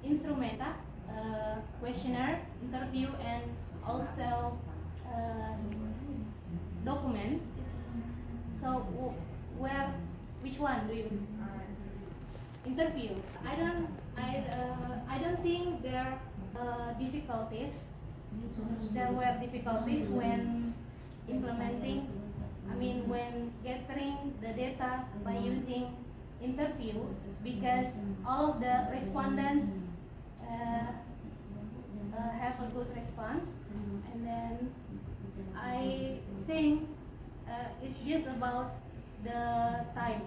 instrumenta, questionnaire, interview, and also document. So which one do you interview? I don't think there difficulties. There were difficulties when implementing. I mean, when gathering the data by using interview, because all of the respondents have a good response, and then I think it's just about the time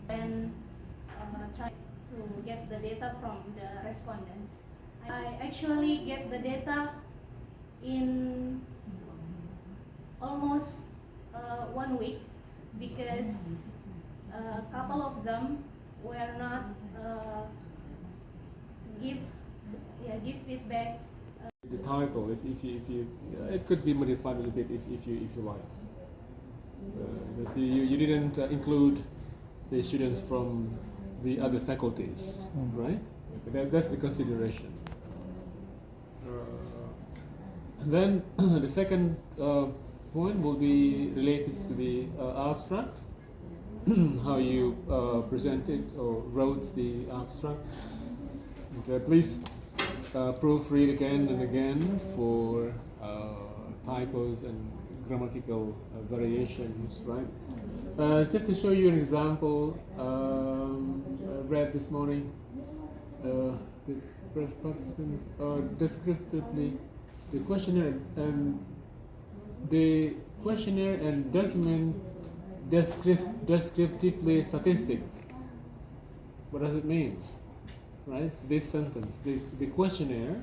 when try to get the data from the respondents. I actually get the data in almost 1 week, because a couple of them were not give feedback. The title, if you it could be modified a little bit if you like. Because you didn't include the students from the other faculties, right? That's the consideration. And then the second point will be related to the abstract, how you presented or wrote the abstract. Okay, please proofread again and again for typos and grammatical variations, right? Just to show you an example, I read this morning, the first participants descriptively the questionnaire and document descriptively statistics. What does it mean? Right? This sentence, the questionnaire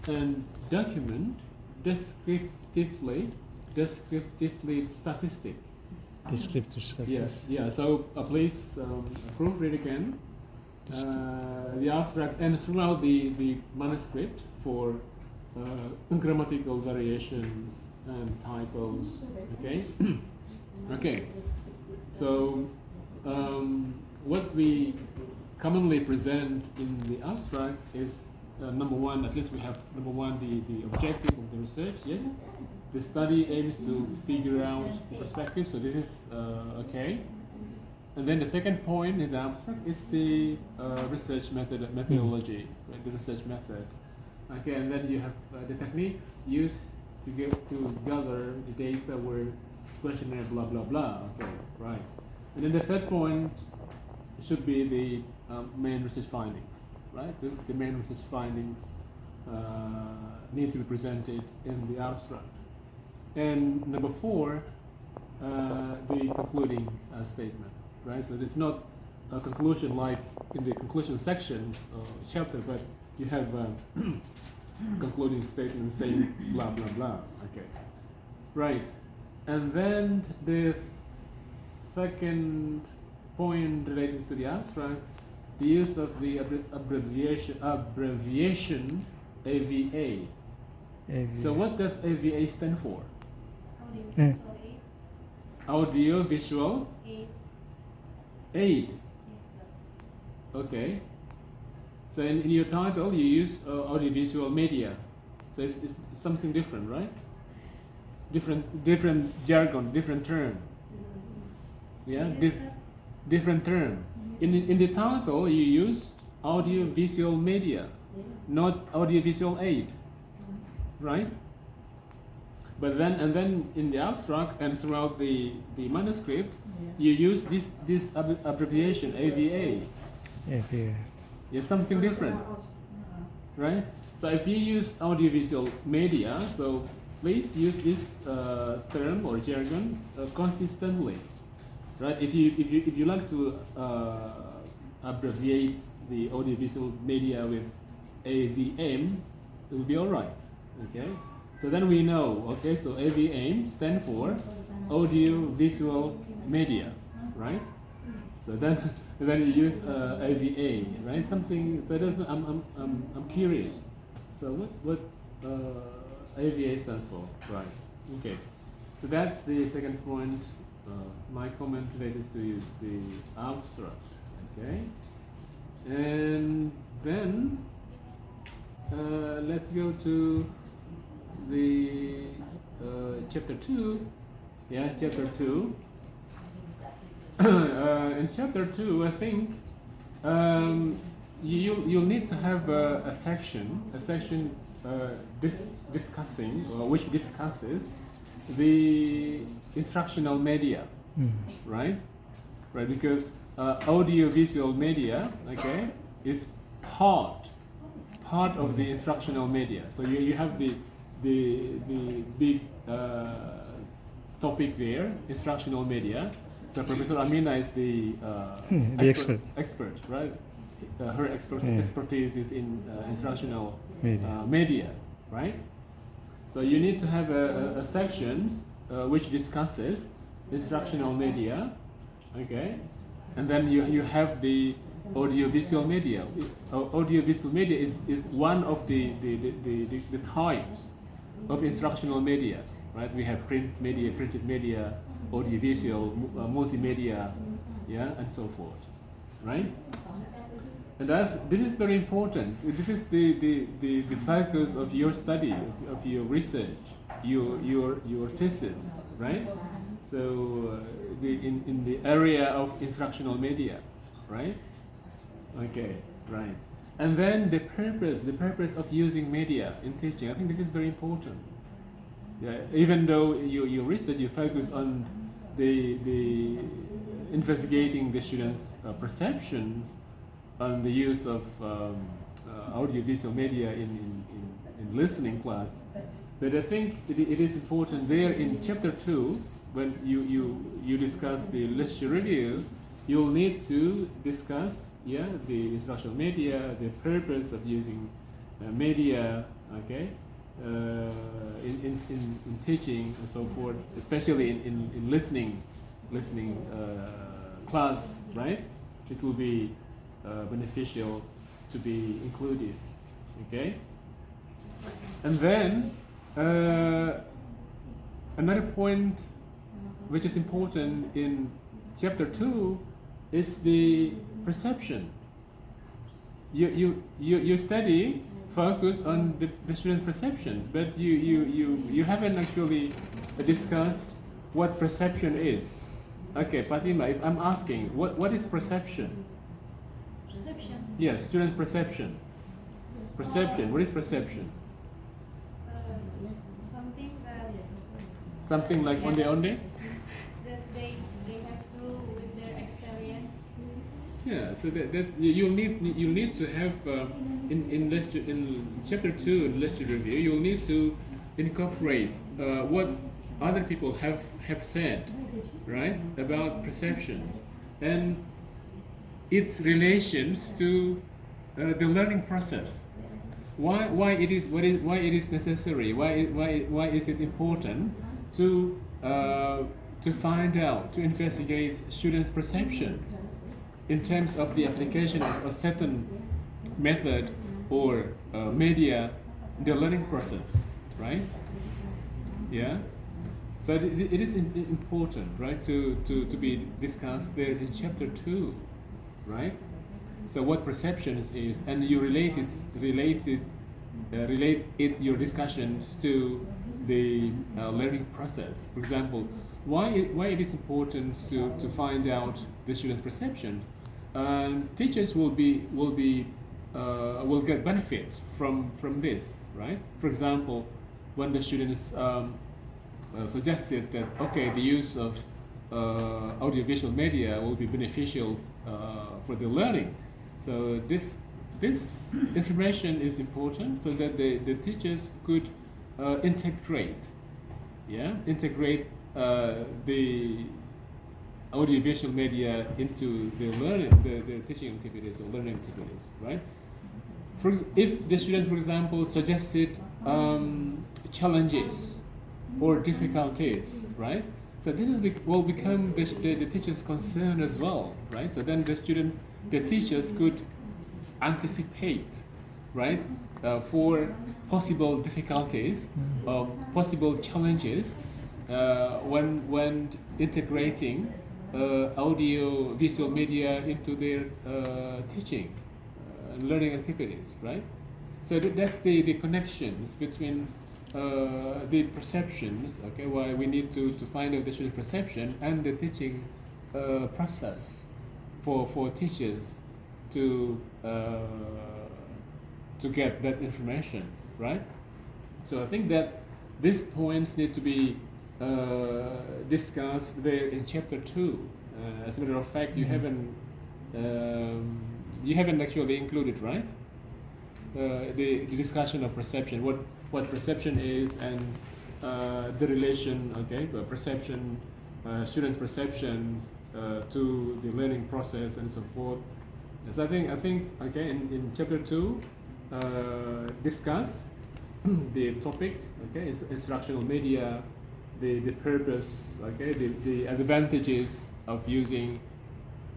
and document descriptively statistic. Descriptive statistics. Yes, yeah. So please proofread again the abstract and throughout the manuscript for grammatical variations and typos. Okay. Okay. So what we commonly present in the abstract is number one. At least we have number one the objective of the research. Yes. The study aims to figure out perspective, so this is okay. And then the second point in the abstract is the research methodology, right? The research method. Okay, and then you have the techniques used to gather the data where questionnaire blah blah blah. Okay, right. And then the third point should be the main research findings, right? The main research findings need to be presented in the abstract. And number four, the concluding statement, right? So it's not a conclusion like in the conclusion sections or chapter, but you have a concluding statement saying blah blah blah. Okay, right. And then the second point related to the abstract, the use of the abbreviation AVA. So what does AVA stand for? Audio visual aid. Yes, sir. Okay. So in your title you use audiovisual media. So it's something different, right? Different jargon, different term. Yeah, different term. In the title you use audiovisual media, not audiovisual aid, right? But then in the abstract and throughout the manuscript, you use this abbreviation AVA. AVA. Yes, something different, right? So if you use audiovisual media, so please use this term or jargon consistently, right? If you like to abbreviate the audiovisual media with AVM, it will be all right. Okay. So then we know, okay, so AVM stand for audio visual media, right? So then you use AVA, right? Something. So that's I'm curious. So what AVA stands for, right? Okay. So that's the second point. My comment related to the abstract, okay? And then let's go to the chapter 2. Yeah, chapter 2. In chapter 2, I think you'll need to have a section discussing, which discusses the instructional media, right? Right, because audiovisual media, okay, is part of the instructional media. So you have the big topic there, instructional media. So Professor Amina is the expert, right? Her expertise is in instructional media, right? So you need to have a section which discusses instructional media, okay? And then you have the audiovisual media. Audiovisual media is one of the types of instructional media, right? We have print media, printed media, audiovisual, multimedia, yeah, and so forth, right? And this is very important. This is the focus of your study, of your research, your thesis, right? So in the area of instructional media, right? Okay, right. And then the purpose of using media in teaching. I think this is very important. Yeah, even though your research, you focus on the investigating the students' perceptions on the use of audiovisual media in listening class, but I think it is important there in chapter 2, when you discuss the literature review, you'll need to discuss the instructional media, the purpose of using media, okay, in teaching and so forth, especially in listening class, right? It will be beneficial to be included, okay? And then another point which is important in chapter 2 is the perception. You study focus on the students' perceptions, but you haven't actually discussed what perception is. Okay, Fatima, if I'm asking, what is perception? Perception. Yes, students' perception. Perception. What is perception? Something that Something like onde? that they have to with their experience. Yeah. So that's you'll need to have in chapter 2 in literature review. You'll need to incorporate what other people have said, right, about perceptions and its relations to the learning process. Why it is necessary? Why is it important to find out, to investigate students' perceptions in terms of the application of a certain method or media in the learning process, right? Yeah. So it is important, right, to be discussed there in chapter 2, right? So what perceptions is, and you relate your discussions to the learning process. For example, why it is important to find out the students' perceptions. Teachers will get benefit from this, right? For example, when the students suggested that the use of audiovisual media will be beneficial for the learning. So this information is important so that the teachers could integrate the audiovisual media into the teaching activities or learning activities, right? If the students, for example, suggested challenges or difficulties, right? So this will become the teacher's concern as well, right? So then the teachers could anticipate, right, for possible difficulties or possible challenges when integrating audio visual media into their teaching and learning activities, right? So that's the connections between the perceptions, okay, why we need to find out the student perception and the teaching process for teachers to get that information, right? So I think that these points need to be discussed there in chapter 2. As a matter of fact, you haven't actually included, right? The discussion of perception, what perception is, and the relation, okay, perception, students' perceptions to the learning process and so forth. Yes, I think okay, in chapter 2, discuss the topic, okay, it's instructional media, the purpose, okay, the advantages of using.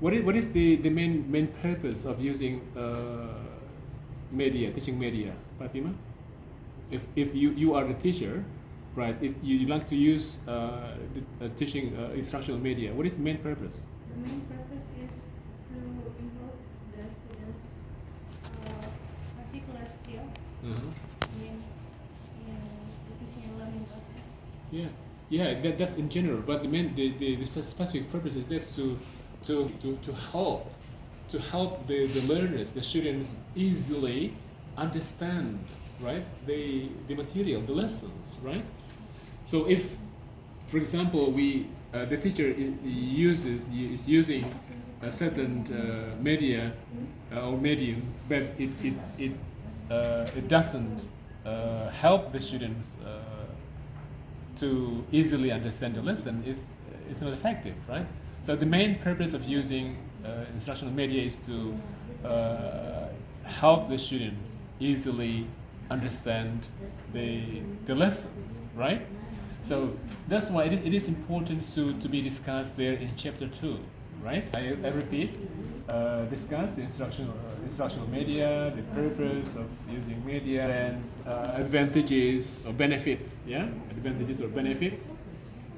What is the main purpose of using media, teaching media, Fatima? If you are the teacher, right? If you like to use teaching instructional media, what is the main purpose? The main purpose is to improve the students' particular skill in the teaching and learning process. Yeah, that's in general. But the specific purpose is just to help the learners, the students, easily understand, right, the material, the lessons, right? So if, for example, the teacher is using a certain media or medium, but it doesn't help the students to easily understand the lesson, it's not effective, right? So the main purpose of using instructional media is to help the students easily understand the lessons, right? So that's why it is important to be discussed there in chapter 2, right? I repeat, discuss the instructional media, the purpose of using media, and advantages or benefits, yeah? Advantages or benefits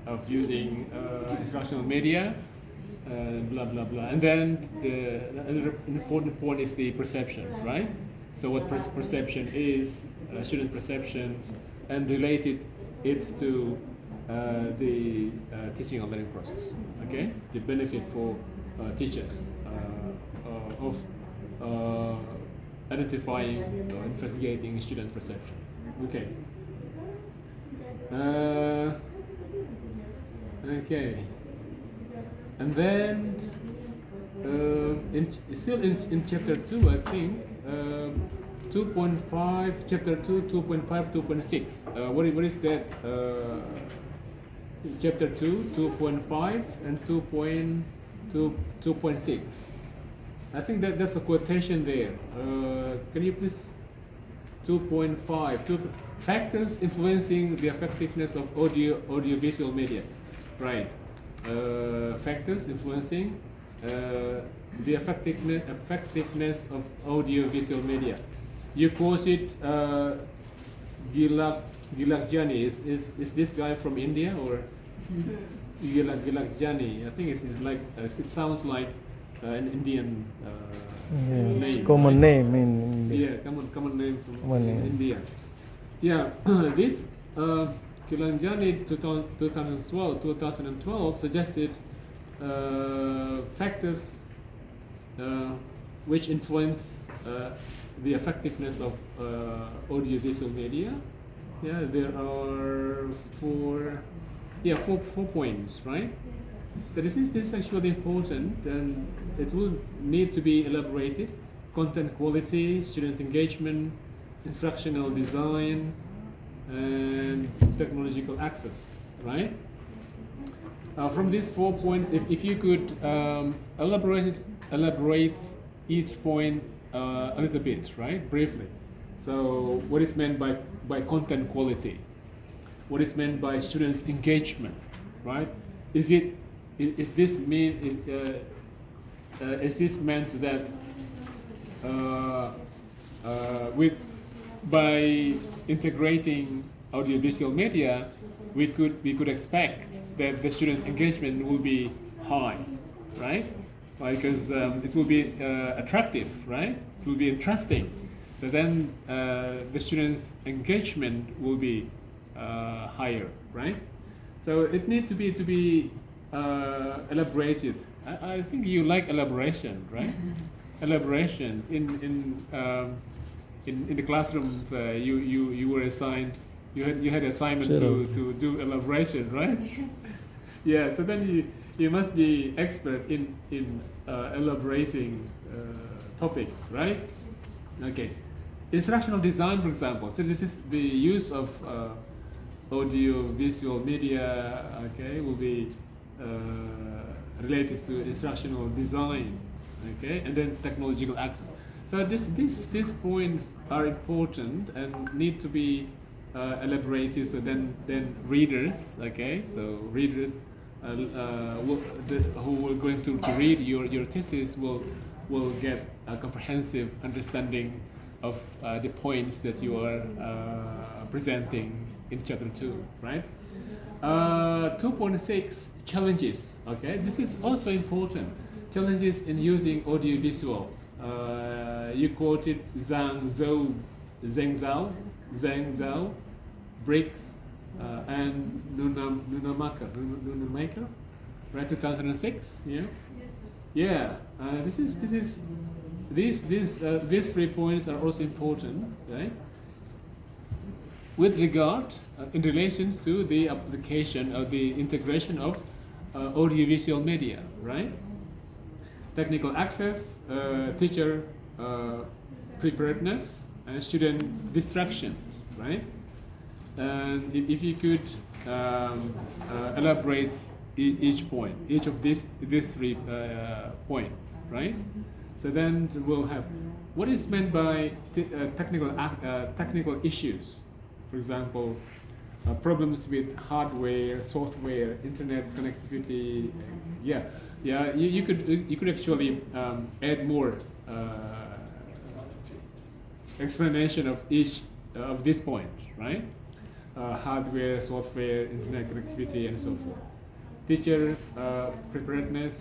of using instructional media, blah blah blah. And then another important point is the perception, right? So what perception is, student perceptions, and related it to the teaching and learning process. Okay, the benefit for teachers of identifying or investigating students' perceptions. Okay. Okay. And then still in chapter 2, I think 2.5, chapter 2, 2.5, 2.6. What is that? Chapter 2, 2.5 and 2.6. I think that's a quotation there. Can you please 2.5, factors influencing the effectiveness of audiovisual media, right? Factors influencing the effectiveness of audiovisual media. You quoted Gilagjani. Is this guy from India or Gilagjani? I think it's like it sounds like an Indian Yes, name. common Right? name in India. Yeah, common name from Common name. India. Yeah, this Gilagjani 2012 suggested factors which influence the effectiveness of audiovisual media. Yeah, there are four points, right? Yes, sir. So this is actually important, and it will need to be elaborated. Content quality, students' engagement, instructional design, and technological access, right? From these 4 points, if you could elaborate each point a little bit, right, briefly. So, what is meant by content quality? What is meant by students' engagement, right? Is this meant that by integrating audiovisual media, we could expect that the students' engagement will be high, right? Because it will be attractive, right? It will be interesting. So then the students' engagement will be higher, right? So it needs to be elaborated. I think you like elaboration, right? Elaborations in the classroom. You were assigned. You had assignment to do elaboration, right? Yes. Yeah. So then you must be expert in elaborating topics, right? Okay. Instructional design, for example. So this is the use of audio visual media. Okay, will be related to instructional design. Okay, and then technological access. So these points are important and need to be elaborated. So then readers. Okay, so readers who are going to read your thesis will get a comprehensive understanding of the points that you are presenting in chapter 2, right? 2.6 challenges. Okay, this is also important. Challenges in using audiovisual. You quoted Zhang Zhao, Briggs, and Nunamaker, right? 2006. Yeah. Yeah. These 3 points are also important, right? With regard in relation to the application of the integration of audiovisual media, right? Technical access, teacher preparedness, and student distraction, right? And if you could elaborate each point, each of these 3 points, right? So then we'll have what is meant by technical issues. For example, problems with hardware, software, internet connectivity. Yeah. You could actually add more explanation of each of these points, right? Hardware, software, internet connectivity, and so forth. Teacher preparedness,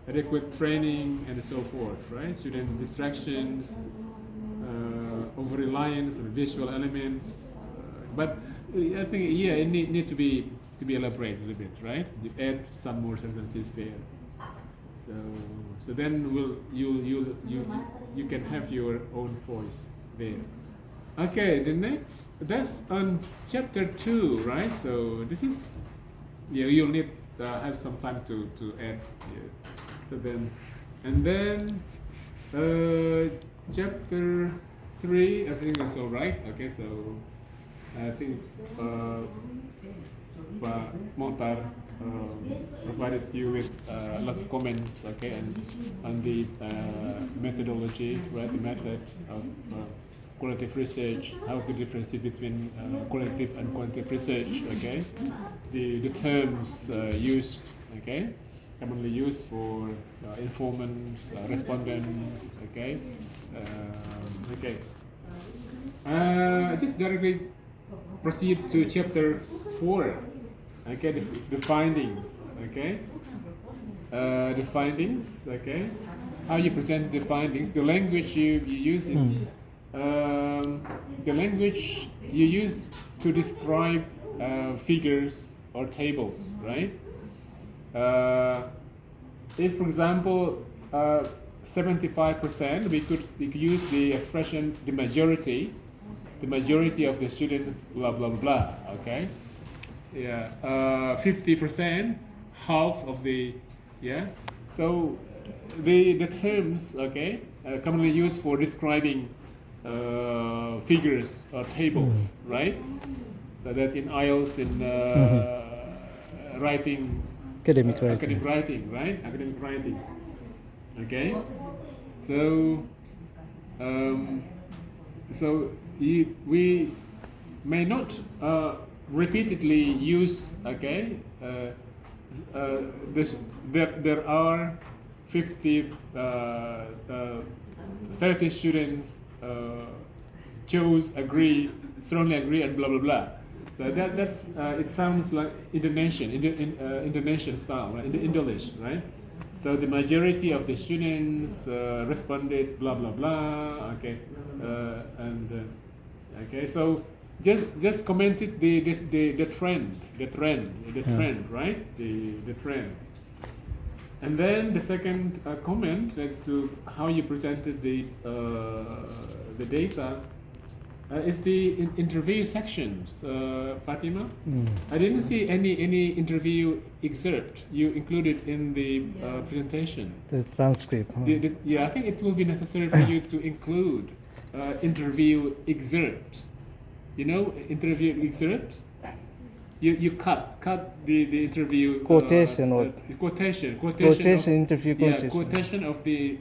adequate training, and so forth, right? Student distractions, over reliance on visual elements, but I think it need to be elaborated a little bit, right? You add some more sentences there. So then you can have your own voice there. Okay, the next, that's on chapter 2, right? So this is, you'll need have some time to add here. So then, and then chapter 3, I think that's all right. Okay, so I think Montar provided you with lots of comments, okay, and on the methodology, right? The method of qualitative research, how to differentiate between qualitative and quantitative research, okay? The terms used, okay, commonly used for informants, respondents, okay? Okay. Just directly proceed to chapter 4, okay? The findings, okay? The findings, okay? How you present the findings, the language you use in the language you use to describe figures or tables, right? If, for example, 75%, we could use the expression the majority of the students, blah blah blah. Okay, yeah. 50%, half of the, yeah. So the terms, okay, commonly used for describing figures or tables, right? So that's in IELTS, in writing, academic writing. academic writing, right? Academic writing. Okay. So we may not repeatedly use, okay. There are 50, 30 students chose, agree, strongly agree, and blah blah blah. So it sounds like Indonesian style, right? Indonesian, right? So the majority of the students responded blah blah blah. Okay, okay. So just commented the trend, right? The trend. And then the second comment to how you presented the data is the interview sections, Fatima. I didn't see any interview excerpt you included in the presentation. The transcript. Yeah, I think it will be necessary for you to include interview excerpt. You know, interview excerpt. You cut the interview Quotation or quotation interview quotation. Yeah, quotation of the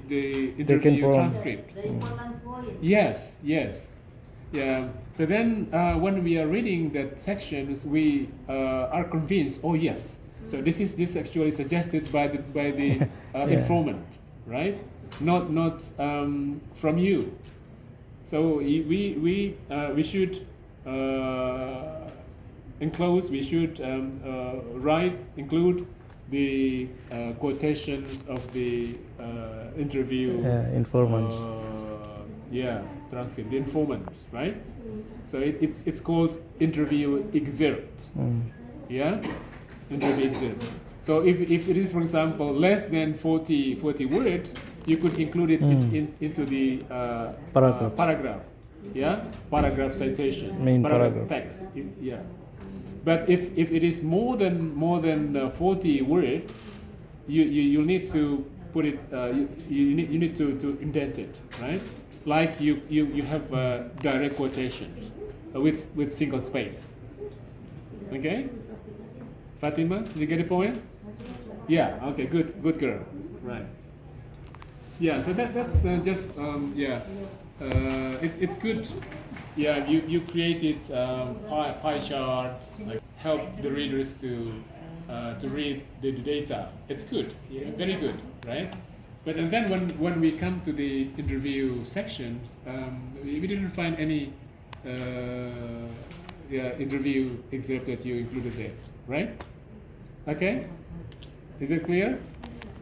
interview transcript. The important point. Yes. Yeah. So then when we are reading that sections, we are convinced. Oh yes. So this actually suggested by the informant, right? Not from you. So we should. Enclose, we should include the quotations of the interview informants. Transcript, the informants, right? So it's called interview excerpt. Yeah, interview excerpt. So if it is, for example, less than 40 words, you could include it into the paragraph. Yeah, paragraph citation. Main paragraph. Text. Yeah. But if it is more than 40 words, you need to put it. You need to indent it, right? Like you have direct quotations with single space. Okay, Fatima, you get the point? Yeah. Okay. Good girl. Right. Yeah. So that's just it's good. Yeah, you created pie charts, like help the readers to read the data. It's good, very good, right? But and then when we come to the interview sections, we didn't find any interview excerpt that you included there, right? Okay, is it clear?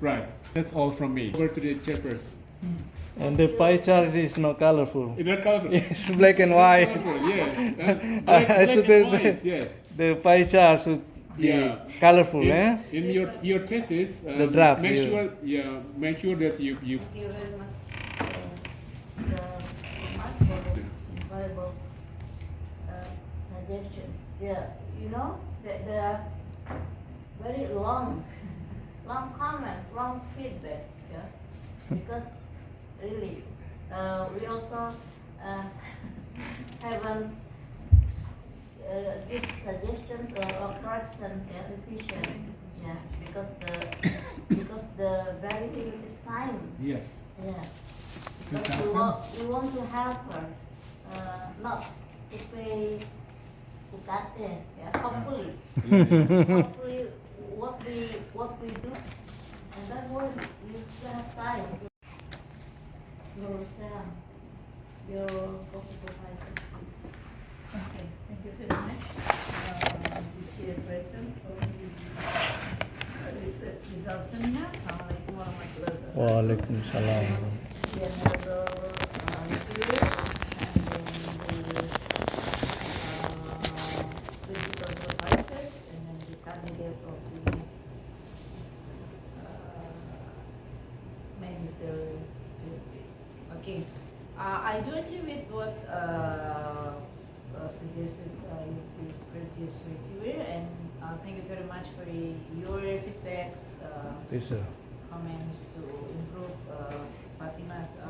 Right. That's all from me. Over to the chairperson. And the pie chart is not colorful. It's not colorful. It's black and white. Colorful, yes. Black and white, yes. The pie chart should be colorful, In your thesis, the draft. Make sure that you. Thank you very much for the valuable suggestions. Yeah, you know that there are very long comments, long feedback. Yeah, because really, we also haven't give suggestions or correction, revision, because the very limited time. Yes. Yeah. That's But awesome. we want to help her, not to pay UKT. Yeah. Hopefully, hopefully what we do, and then when you still have time. Your co-supervisor, please. Okay, thank you very much, the chairperson for this result seminar. Assalamualaikum warahmatullahi wabarakatuh. Waalaikumsalam. The honorable students and then the principal supervisors and then the candidate of the magister. Okay, I do agree with what suggested the previous reviewer, and thank you very much for your feedbacks, Yes, sir. comments to improve Fatima's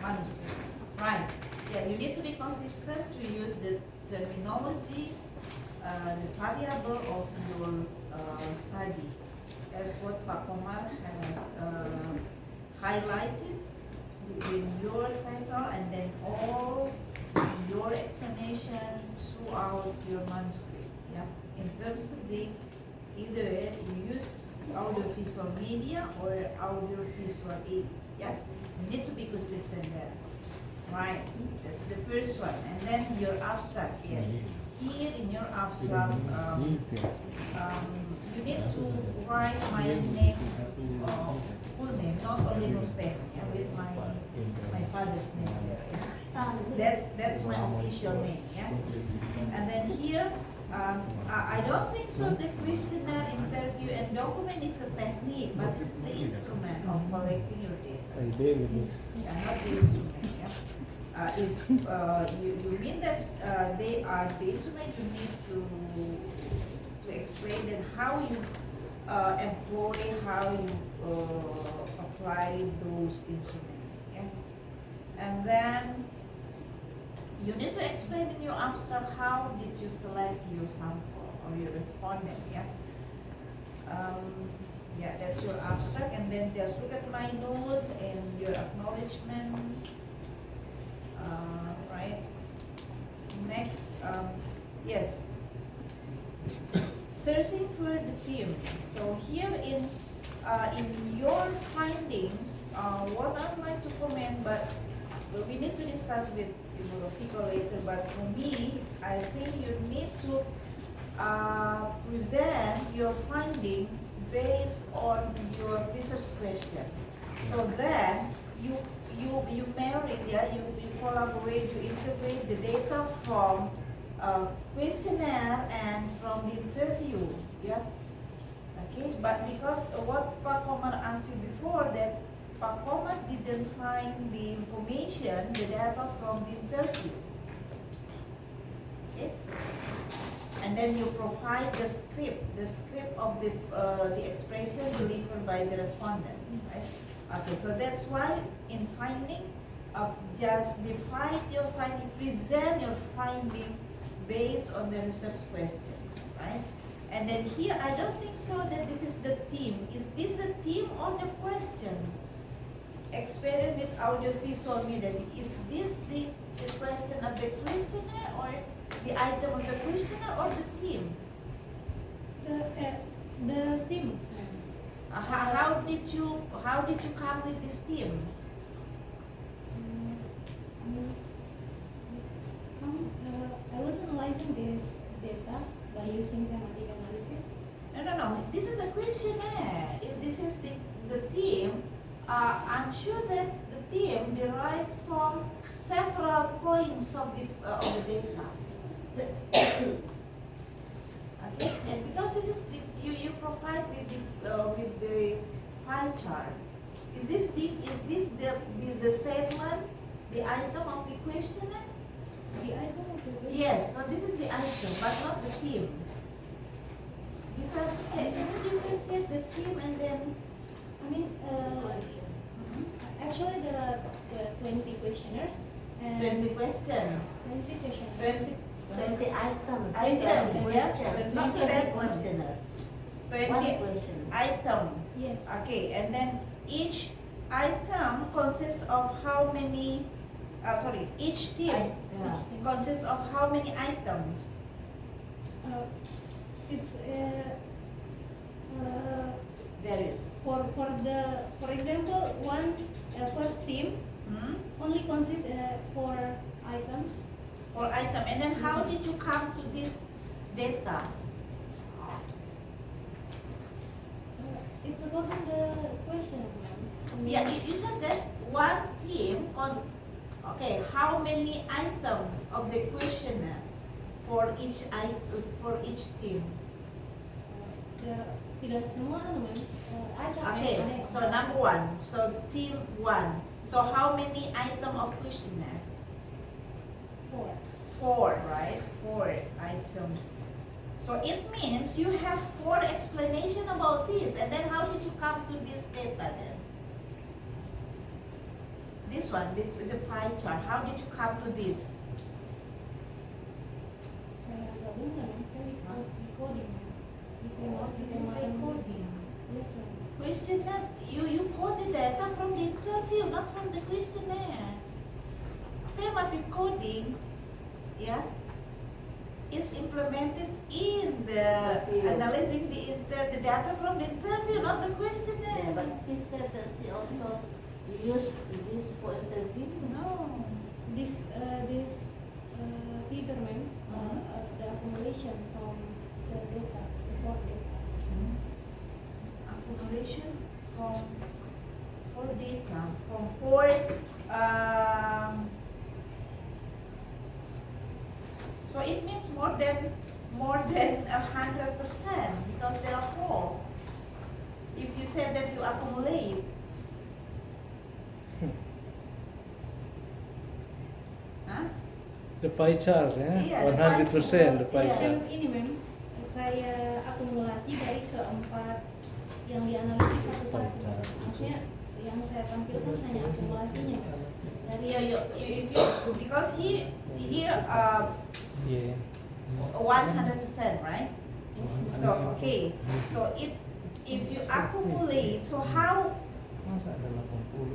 manuscript. Right. Yeah, you need to be consistent to use the terminology, the variable of your study. That's what Pak Komar has highlighted between your title and then all your explanation throughout your manuscript. Yeah. In terms of the either you use audiovisual media or audiovisual aids. Yeah. You need to be consistent there. Right. That's the first one. And then your abstract. Yes. here in your abstract, you need to write my name, full name, not only Hussein, with my father's name here. Yeah? That's my official name. Yeah. And then here, I don't think so. The questionnaire, interview, and document is a technique, but this is the instrument of collecting your data. Yeah, not the instrument. Yeah. If you mean that they are the instrument, you need to explain then how you employ, how you apply those instruments. Yeah? And then you need to explain in your abstract how did you select your sample or your respondent. Yeah. Yeah, that's your abstract, and then just look at my note and your acknowledgement. Right. Next, yes. Searching for the team. So here in your findings, what I'd like to comment, but we need to discuss with people later. But for me, I think you need to present your findings based on your research question. So then you marry, yeah, you collaborate, you integrate the data from questionnaire and from the interview, yeah. Okay, but because what Pak Komar asked you before, that Pak Komar didn't find the information, the data from the interview. Okay, and then you provide the script of the expression delivered by the respondent, right? Okay, so that's why in finding, just define your finding, present your finding based on the research question, right? And then here, I don't think so that this is the theme. Is this the theme or the question? Experiment with audiovisual media. Is this the question of the questionnaire or the item of the questionnaire or the theme? The theme. How did you come with this theme? I was analyzing this data by using thematic analysis. No. This is the questionnaire. If this is the theme, I'm sure that the theme derives from several points of the data. Okay, and because this is you provide with the pie chart. Is this the statement, the item of the questionnaire? The item of the question. Yes, so this is the item, but not the theme. You said, okay, can you differentiate the theme and then? I mean, actually there are 20 questionnaires and 20 questions. 20 questionnaires. 20 items. items, yes. Questions. Not Not that a one. questioner. 20 One question. item. Yes. Okay, and then each item consists of how many? Each theme Yeah. consists of how many items? It's Various. for example, one first theme Hmm? only consists 4 items. Or item, and then how did you come to this data? It's according to the question, ma'am. I mean, Yeah, you said that one theme okay, how many items of the questionnaire for each theme? Tidak semua, ma'am. Okay, so number one, so theme one. So how many item of questionnaire? 4. 4, right? 4 items. So it means you have 4 explanation about this, and then how did you come to this data then? This one, the pie chart, how did you come to this? Saya gabungkan, kan coding. Yes, ma'am. Questionnaire, you code the data from the interview, not from the questionnaire. Thematic coding, yeah, is implemented in the analyzing the data from the interview, not the questionnaire. Yeah, but she said that she also used this for interview. No. This figure, ma'am, the accumulation from the data, report data. Accumulation from for data from four so it means more than 100% because there are four. If you said that you accumulate, huh? The pie chart, Iya, ya, the pie 100% the pie Dan chart. ini mem, saya akumulasi dari keempat yang dianalisis satu-satu. Maksudnya yang saya tampilkan hanya akumulasinya dari Yeah, if you because here Yeah. 100%, right? So okay, so if you accumulate, so how Masa ada 80,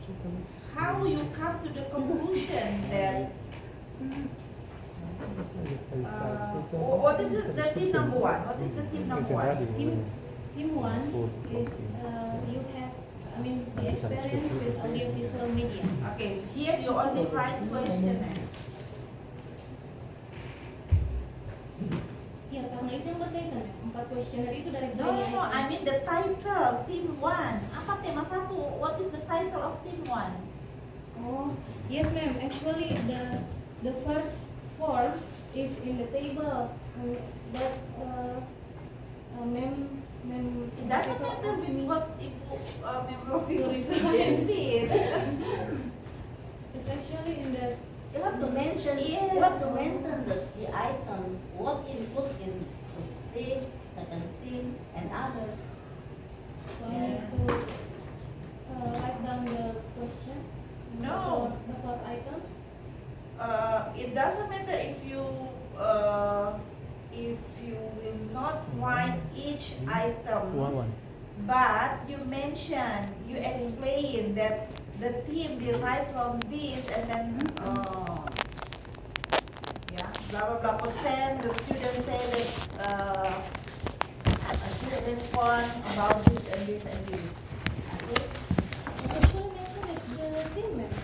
60? how you come to the conclusion that what is the team number one? What is the team number one? Team one is you have, I mean, the experience with audiovisual media. Okay, here you only write questionnaire. Ya, karena itu yang berkaitan ya. 4 questionnaire itu dari No, training I items. mean the title, team one. Apa tema satu? What is the title of team one? Oh, yes ma'am. Actually, the first form is in the table. But ma'am, It doesn't Ibu matter asked with me- what Ibu member of Ibu Yes. suggested. It's actually in the You have to mention, Yes. you have to mention the items, what input in first theme, second theme, and others. so I need to write down the question. No. The four items. It doesn't matter if you will not write each item, but you mention, you explain that the team derived from this, and then yeah, blah blah blah percent. The student say that I didn't respond about this and this and this. Okay. Actually mention it the team ma'am.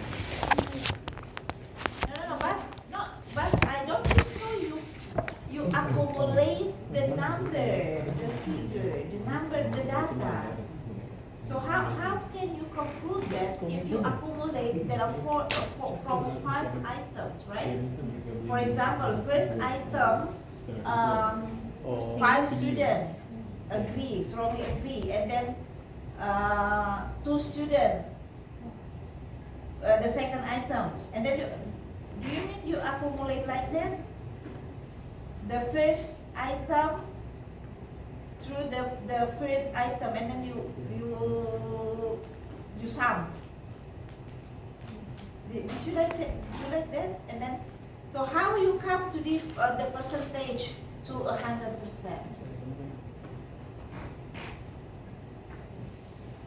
No, but I don't think so. You accumulate the number, the figure, the number, the data. So how can you conclude that if you accumulate there are from 5 items, right? For example, first item, 5 students agree, strongly agree, and then 2 students. The second items, and then do you mean you accumulate like that? The first item through the third item, and then you sum. Did you like that? Did you like that? And then, so how you come to the percentage to 100%?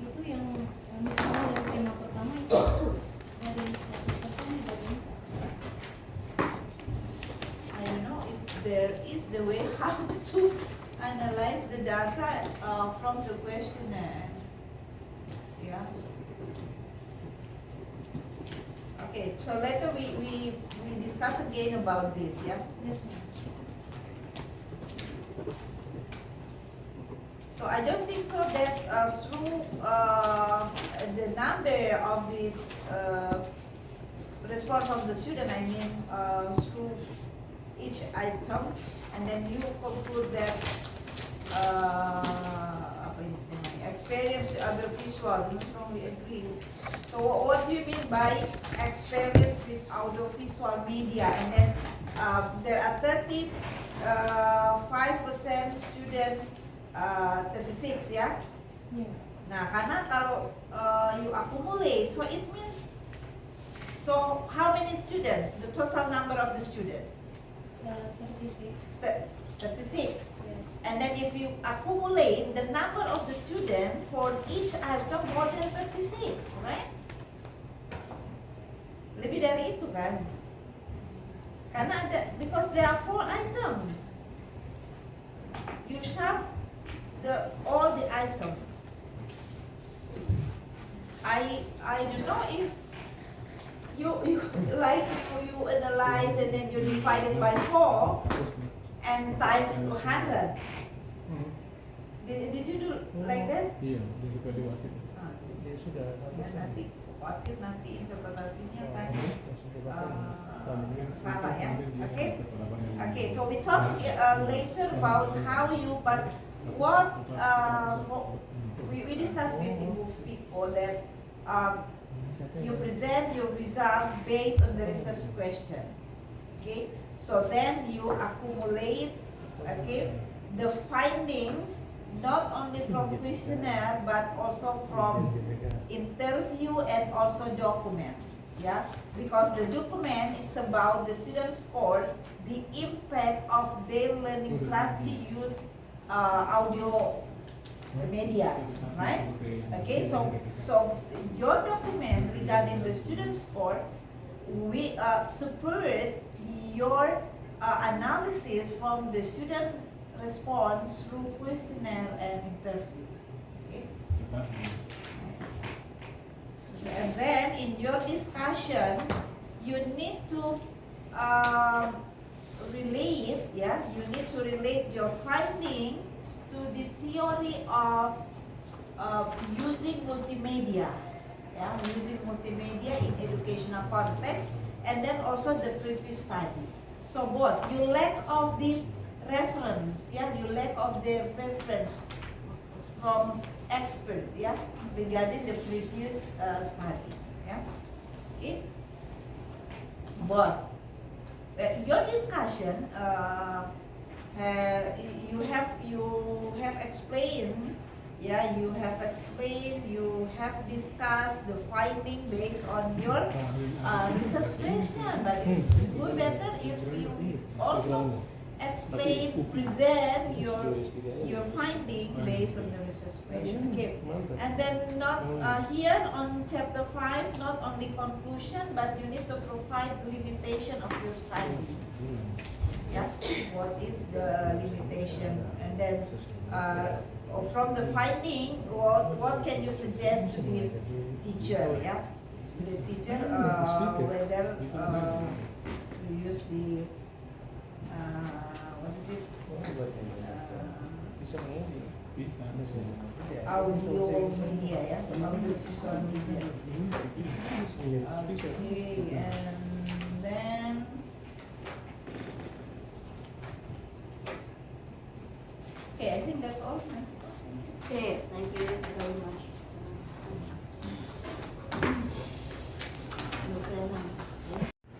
Itu yang misalnya dari tema pertama itu dari 100% dari I don't know if there is the way how to analyze the data from the questionnaire. Yeah. Okay, so later we discuss again about this, yeah? yes ma'am. So I don't think so that through the number of the response of the student, I mean through each item, and then you conclude that experience the other visual, you strongly agree. So what do you mean by experience with audiovisual media? And then there are 35% student, 36 ya. Yeah. Nah, karena kalau you accumulate, so it means, so how many students? The total number of the student? 36. 36. Yes. And then if you accumulate the number of the student for each item more than 36, right? Lebih dari itu kan? Karena ada, because there are 4 items. You sum all the items. I don't know if you analyze and then you divide it by 4. and times 200. Did you do like that? Iya, yang kita lewasin. Ah, Dia sudah ya, nanti khawatir nanti interpretasinya kan Kemudian salah ya. Kemudian dia Okay. dapat kepala yang Okay, so we talk later about how you, but what we discussed with Ibu Fiko that you present your result based on the research question. Okay, so then you accumulate, okay, the findings not only from questionnaire but also from interview and also document. Yeah, because the document is about the student score, the impact of their learning strategy use audio media, right? Okay, so your document regarding the student score, we separate your analysis from the student response through questionnaire and interview. Okay. And then in your discussion, you need to relate, yeah, you need to relate your finding to the theory of using multimedia, yeah, using multimedia in educational context, and then also the previous study. So both, you lack of the reference, yeah, you lack of the reference from expert, yeah, regarding the previous study, yeah. Okay. But your discussion, you have explained, yeah, you have discussed the finding based on your research question. But it would be better if you also explain, present your finding based on the research question. Okay. And then not here on chapter 5, not only conclusion, but you need to provide limitation of your study. Yeah, what is the limitation? And then from the finding, what can you suggest to the teacher? Yeah, the teacher whether you use the what is it? Bisa. Audio media, ya, audio visual media. Okay, and then okay, I think that's all. Okay, thank you very much.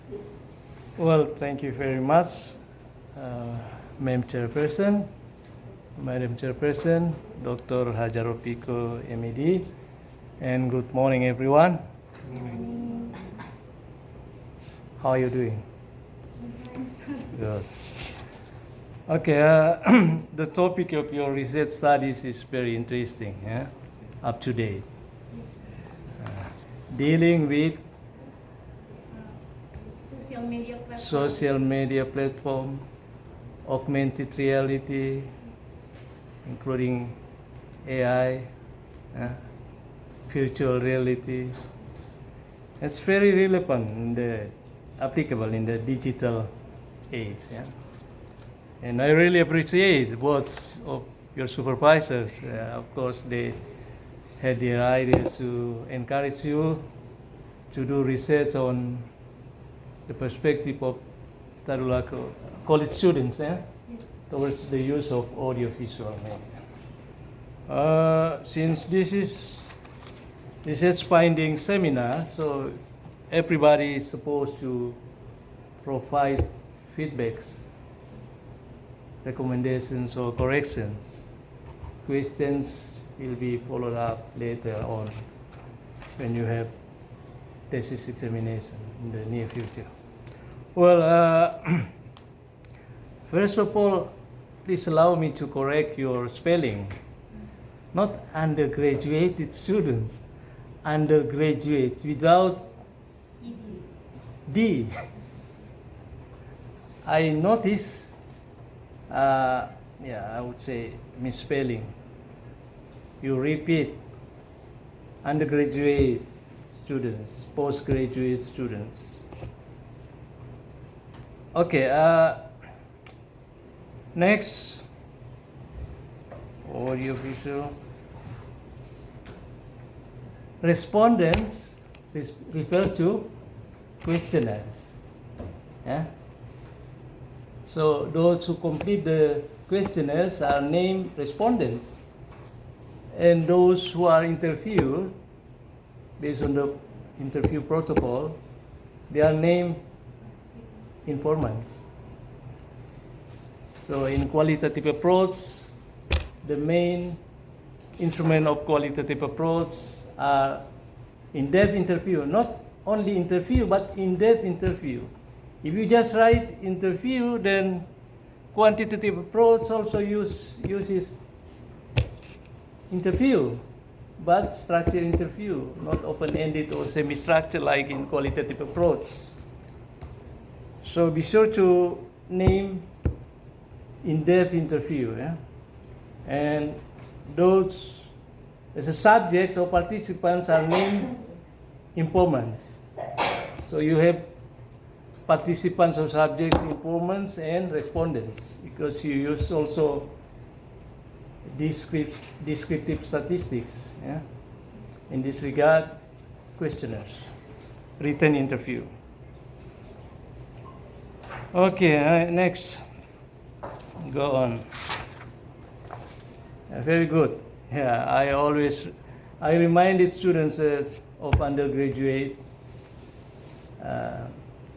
Please. Well, thank you very much, Madam Chairperson, Dr. Hajaropiko MED, and good morning, everyone. How are you doing? Good. Okay, the topic of your research studies is very interesting, yeah? Up to date. Dealing with Social media platform. augmented reality, including AI, virtual reality. It's very relevant in the applicable in the digital age. Yeah? And I really appreciate words of your supervisors. Of course, they had the idea to encourage you to do research on the perspective of Tarula college students towards the use of audiovisual media. Since this is research finding seminar, so everybody is supposed to provide feedbacks, recommendations or corrections. Questions will be followed up later on when you have thesis examination in the near future. Well, first of all, please allow me to correct your spelling. Not undergraduated students, undergraduate without D. I noticed, I would say misspelling. You repeat undergraduate students, postgraduate students. Okay, Next, audiovisual. Respondents refer to questionnaires. Yeah? So those who complete the questionnaires are named respondents, and those who are interviewed based on the interview protocol, they are named informants. So in qualitative approach, the main instrument of qualitative approach are in-depth interview, not only interview, but in-depth interview. If you just write interview, then quantitative approach also uses interview, but structured interview, not open-ended or semi-structured like in qualitative approach. So be sure to name in-depth interview, yeah? And those as a subjects or participants are named informants. So you have participants or subjects, informants, and respondents, because you use also descriptive statistics. Yeah? In this regard, questionnaires, written interview. Okay, next. Go on. Very good. Yeah, I reminded students of undergraduate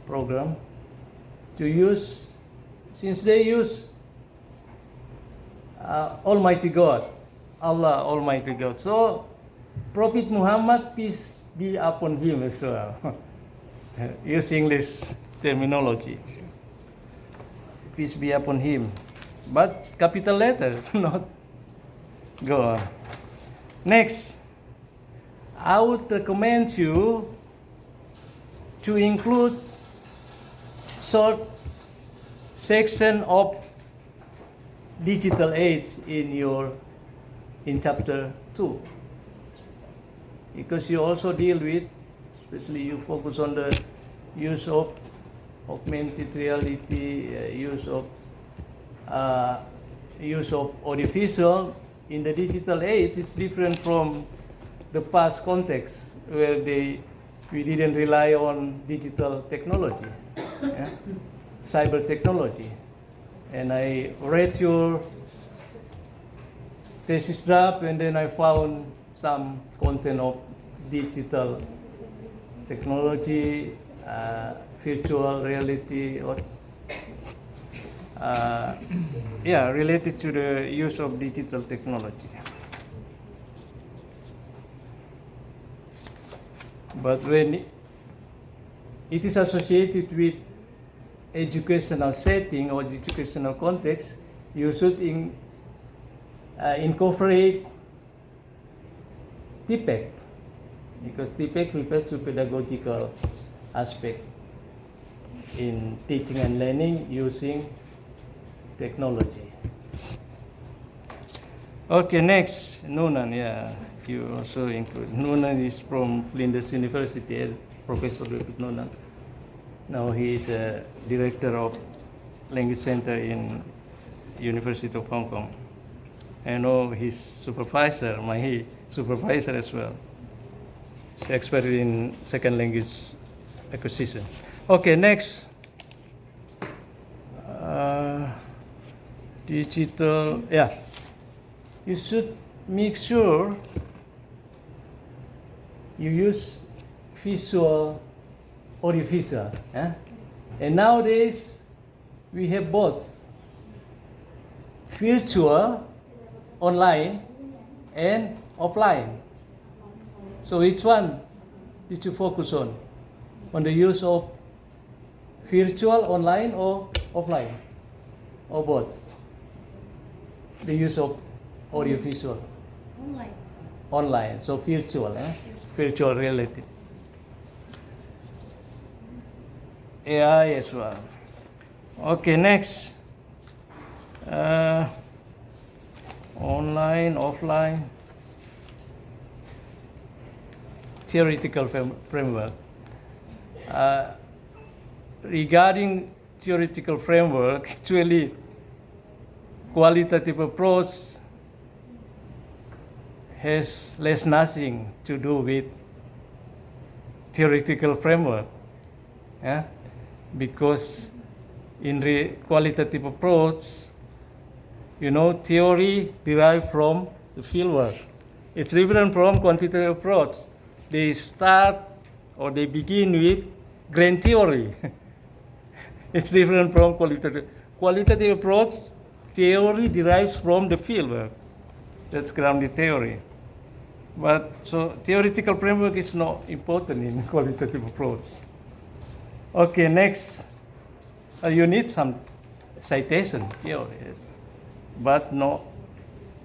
program to use, since they use Almighty God, Allah Almighty God. So Prophet Muhammad, peace be upon him as well. Use English terminology. Peace be upon him. But capital letters, not. Go on. Next, I would recommend you to include short section of digital age in chapter 2, because you also deal with, especially you focus on the use of augmented reality, use of audiovisual in the digital age. It's different from the past context where we didn't rely on digital technology, yeah? Cyber technology. And I read your thesis draft, and then I found some content of digital technology, virtual reality, or related to the use of digital technology. But when it is associated with educational setting or educational context, you should incorporate TPEC, because TPEC refers to pedagogical aspect in teaching and learning using technology. Okay, next, Noonan. Yeah, you also include. Noonan is from Flinders University, Professor David Noonan. Now he is a director of Language Center in University of Hong Kong. I know his supervisor, my supervisor as well. He's expert in second language acquisition. Okay, next. Digital, yeah. You should make sure you use visual audiovisual. Eh? And nowadays, we have both virtual, online, and offline. So which one did you focus on? On the use of virtual, online, or offline? Or both? The use of audiovisual? Online. Online, so virtual, virtual reality. AI as well. Okay, next. Online, offline. Theoretical framework. Regarding theoretical framework, actually, qualitative approach has less nothing to do with theoretical framework, yeah? Because in the qualitative approach, you know, theory derived from the fieldwork. It's different from quantitative approach. They start or they begin with grand theory. It's different from qualitative. Qualitative approach, theory derives from the fieldwork. That's grounded theory. But so theoretical framework is not important in qualitative approach. Okay, next, you need some citation theory, but not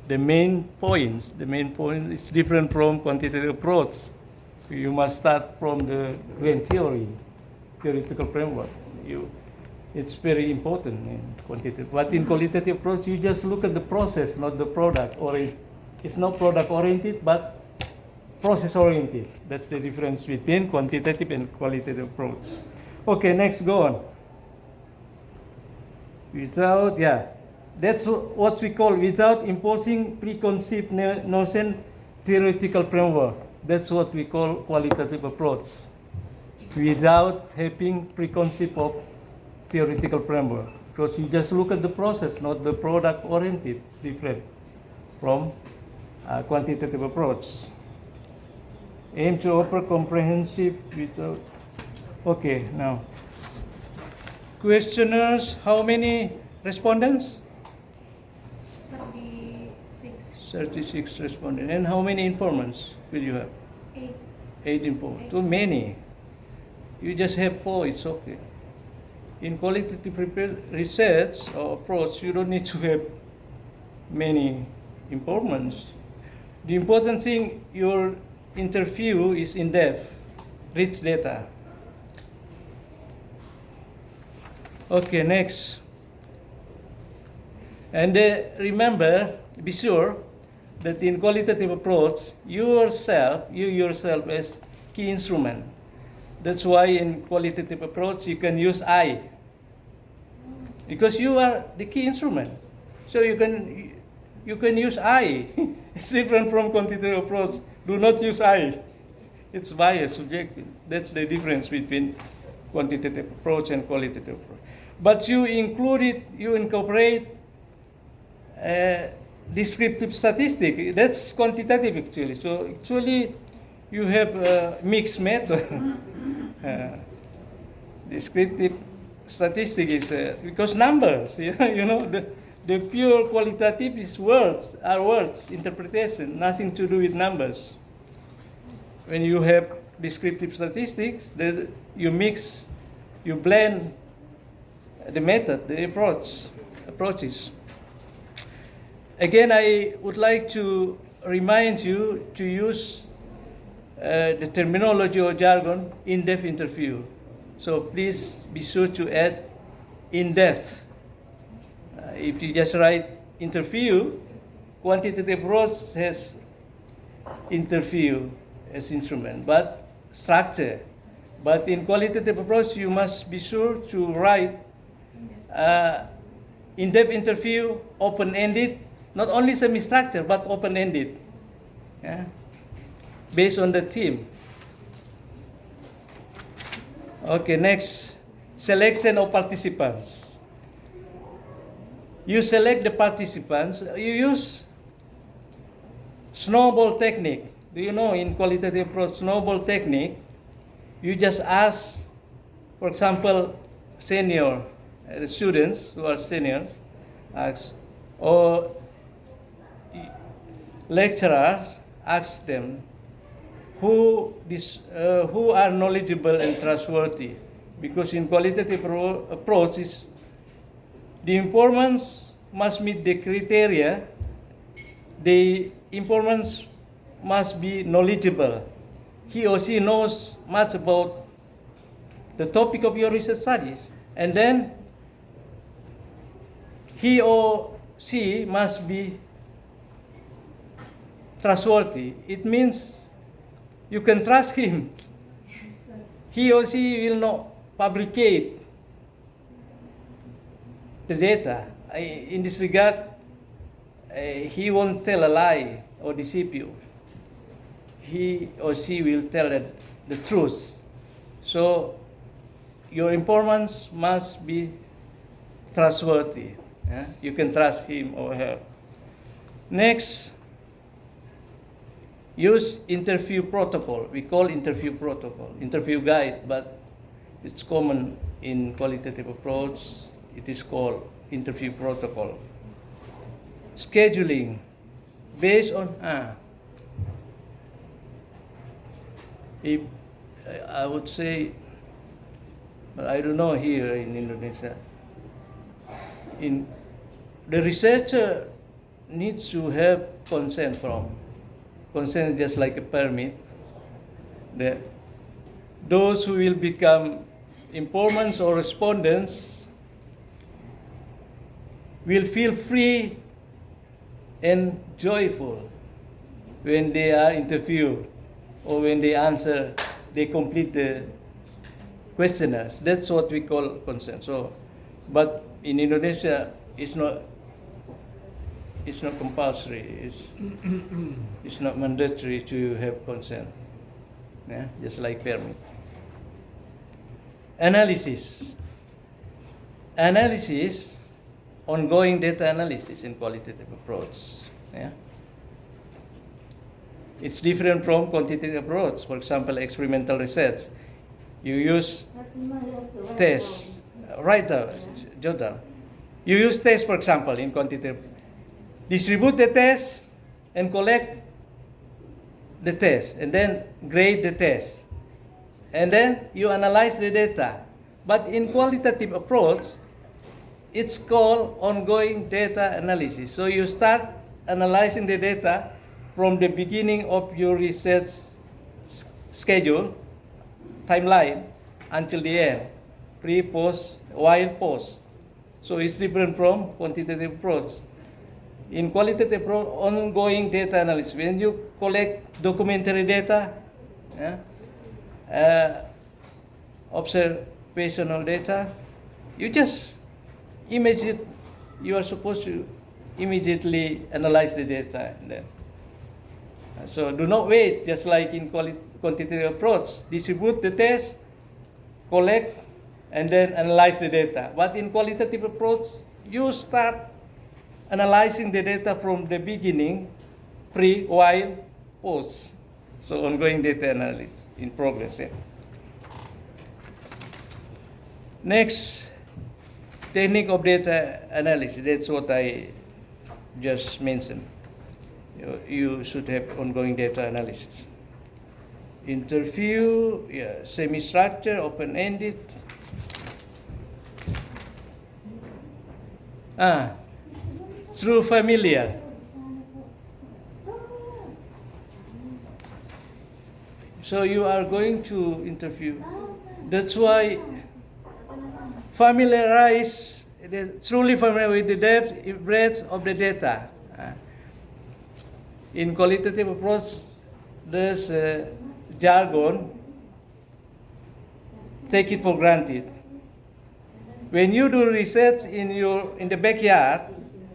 the main points. The main point is different from quantitative approach. You must start from the grand theory, theoretical framework. It's very important in quantitative. But in qualitative approach, you just look at the process, not the product. Or it's not product oriented, but process oriented. That's the difference between quantitative and qualitative approach. Okay, next, go on. That's what we call without imposing preconceived notion theoretical framework. That's what we call qualitative approach. Without having preconceived of theoretical framework. Because you just look at the process, not the product oriented. It's different from quantitative approach. Aim to offer comprehensive without. Okay, now. Questioners, how many respondents? 36. 36 respondents. And how many informants will you have? 8. 8 informants. Too many. You just have 4, it's okay. In qualitative research or approach, you don't need to have many informants. The important thing, your interview is in-depth, rich data. Okay, next. And remember, be sure that in qualitative approach, you yourself as key instrument. That's why in qualitative approach, you can use I. Because you are the key instrument. So you can use I. It's different from quantitative approach. Do not use I. It's biased, subjective. That's the difference between quantitative approach and qualitative approach. But you incorporate descriptive statistic. That's quantitative actually. So actually, you have a mixed method. Descriptive statistic is because numbers. You know, the pure qualitative is words, interpretation, nothing to do with numbers. When you have descriptive statistics, you blend the method, the approaches. Again, I would like to remind you to use the terminology or jargon, in-depth interview. So please be sure to add in-depth. If you just write interview, quantitative approach has interview as instrument, but structure. But in qualitative approach, you must be sure to write in-depth interview, open-ended, not only semi-structured, but open-ended, yeah? Based on the theme. Okay, next, selection of participants. You select the participants, you use snowball technique. Do you know in qualitative approach, snowball technique, you just ask, for example, senior students who are seniors, or lecturers, ask them who are knowledgeable and trustworthy. Because in qualitative approach, the informants must meet the criteria. The informants must be knowledgeable. He or she knows much about the topic of your research studies. And then he or she must be trustworthy. It means you can trust him. Yes, sir. He or she will not fabricate the data. In this regard, he won't tell a lie or deceive you. He or she will tell the truth. So your informants must be trustworthy. You can trust him or her. Next, use interview protocol. We call interview protocol, interview guide, but it's common in qualitative approach. It is called interview protocol. Scheduling based on if I would say, but I don't know here in Indonesia. In the researcher needs to have consent from. Consent is just like a permit. That those who will become informants or respondents will feel free and joyful when they are interviewed or when they answer, they complete the questionnaires. That's what we call consent. So, but in Indonesia, it's not compulsory. It's not mandatory to have consent. Yeah, just like permit. Analysis, ongoing data analysis in qualitative approach. Yeah. It's different from quantitative approach. For example, experimental research. You use tests. Right, Jota. You use tests, for example, in quantitative. Distribute the test and collect the test, and then grade the test. And then you analyze the data. But in qualitative approach, it's called ongoing data analysis. So you start analyzing the data from the beginning of your research schedule, timeline, until the end, pre, post, while, post. So it's different from quantitative approach. In qualitative approach, ongoing data analysis, when you collect documentary data, observational data, you just image it. You are supposed to immediately analyze the data. And then. So do not wait, just like in quantitative approach. Distribute the test, collect, and then analyze the data. But in qualitative approach, you start analyzing the data from the beginning, pre, while, post. So ongoing data analysis in progress. Yeah. Next, technique of data analysis. That's what I just mentioned. You should have ongoing data analysis. Interview, semi-structured, open-ended. Through familiar. So you are going to interview. That's why truly familiar with the depth, breadth of the data. In qualitative approach, there's jargon. Take it for granted. When you do research in the backyard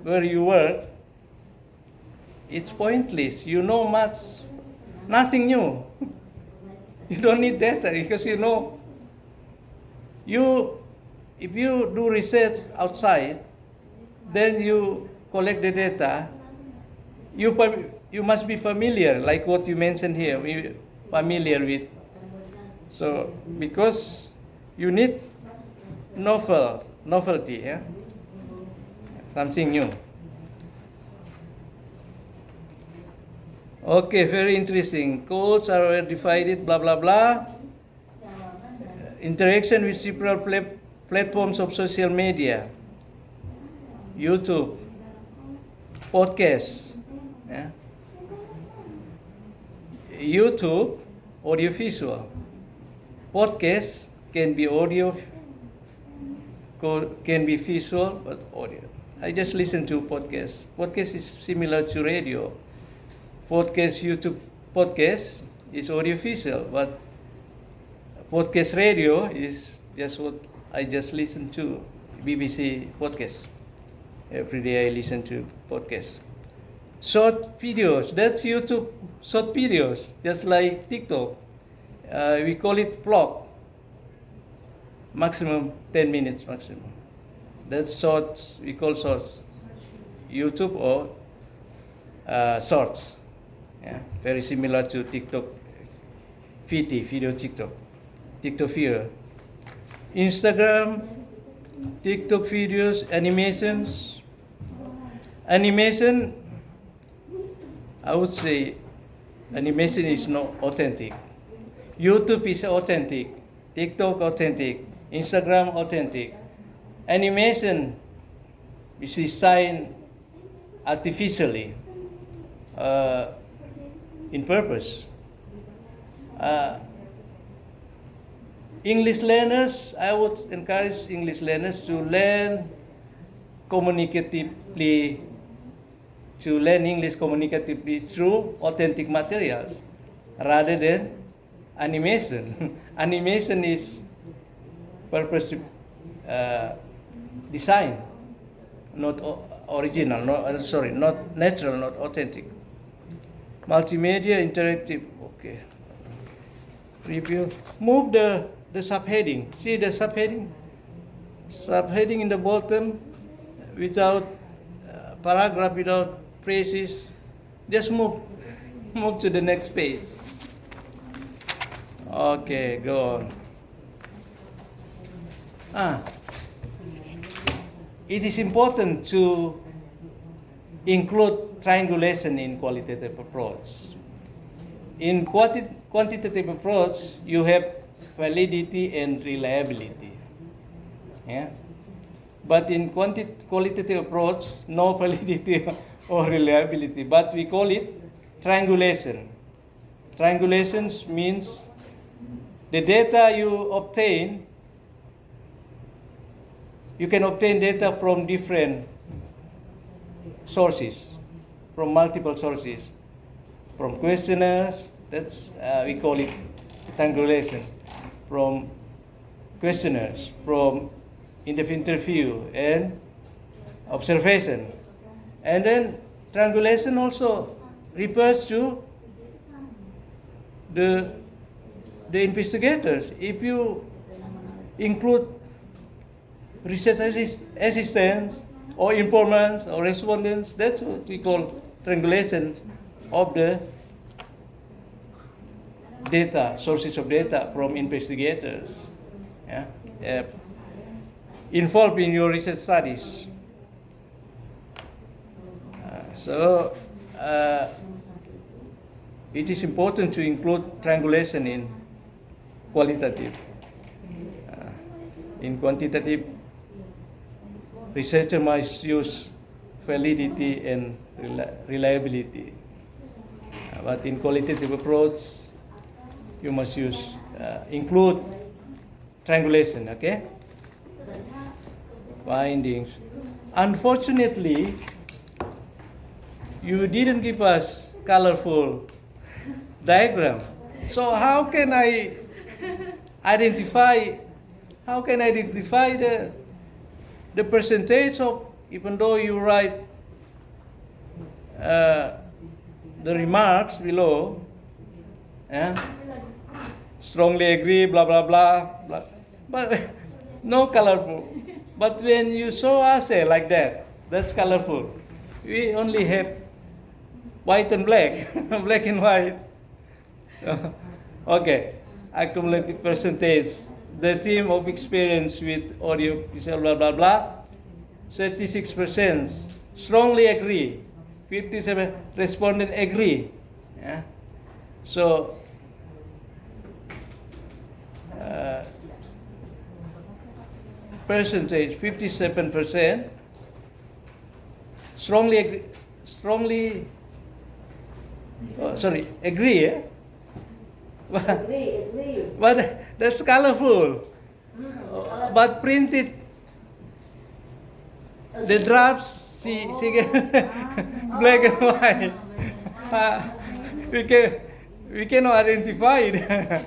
where you work, it's pointless. You know nothing new. You don't need data because you know. If you do research outside, then you collect the data. You must be familiar, like what you mentioned here. Familiar with. So because you need novelty, yeah? Something new. Okay, very interesting. Codes are divided, blah, blah, blah. Interaction with several platforms of social media. YouTube, podcasts. Yeah? YouTube, audiovisual. Podcast can be audio, can be visual, but audio. I just listen to podcasts. Podcast is similar to radio. Podcast, YouTube podcast is audiovisual, but podcast radio is just what I just listen to, BBC podcast. Every day I listen to podcasts. short videos. That's YouTube short videos, just like TikTok. We call it vlog. Maximum 10 minutes maximum. That's shorts. We call shorts. YouTube or shorts. Yeah, very similar to TikTok. Video TikTok. TikTok video. Instagram, TikTok videos, animations. Animation, I would say, animation is not authentic. YouTube is authentic. TikTok authentic. Instagram authentic. Animation is designed artificially in purpose. English learners, I would encourage English learners to learn communicatively, to learn English communicatively through authentic materials rather than animation. Animation is purpose design, not original, not natural, not authentic. Multimedia, interactive, okay. Review. Move the subheading. See the subheading? Subheading in the bottom without paragraph, without phrases. Just move to the next page. Okay, go on. It is important to include triangulation in qualitative approach. In quantitative approach, you have validity and reliability. Yeah? But in qualitative approach, no validity or reliability, but we call it triangulation. Triangulation means the data you obtain, you can obtain data from different sources, from multiple sources, from questionnaires, that's we call it triangulation, from questionnaires, from interview and observation. And then triangulation also refers to the investigators. If you include research assistants or informants or respondents, that's what we call triangulation of the data, sources of data from investigators. Yeah? Involved in your research studies. So it is important to include triangulation in qualitative. In quantitative, researcher must use validity and reliability. But in qualitative approach, you must include triangulation, okay? Findings. Unfortunately, you didn't give us colorful diagram. So how can I identify the percentage of, even though you write the remarks below, strongly agree, blah, blah, blah, blah, but no colorful. But when you show us like that, that's colorful. We only have white and black, black and white. Okay, accumulative percentage. The team of experience with audio, blah, blah, blah, 36%. Strongly agree. 57 respondent agree. Yeah? So, percentage, 57%. Strongly agree. Agree. Yeah? Agree. But that's colorful. But printed, the drafts, see black and white. We cannot identify it.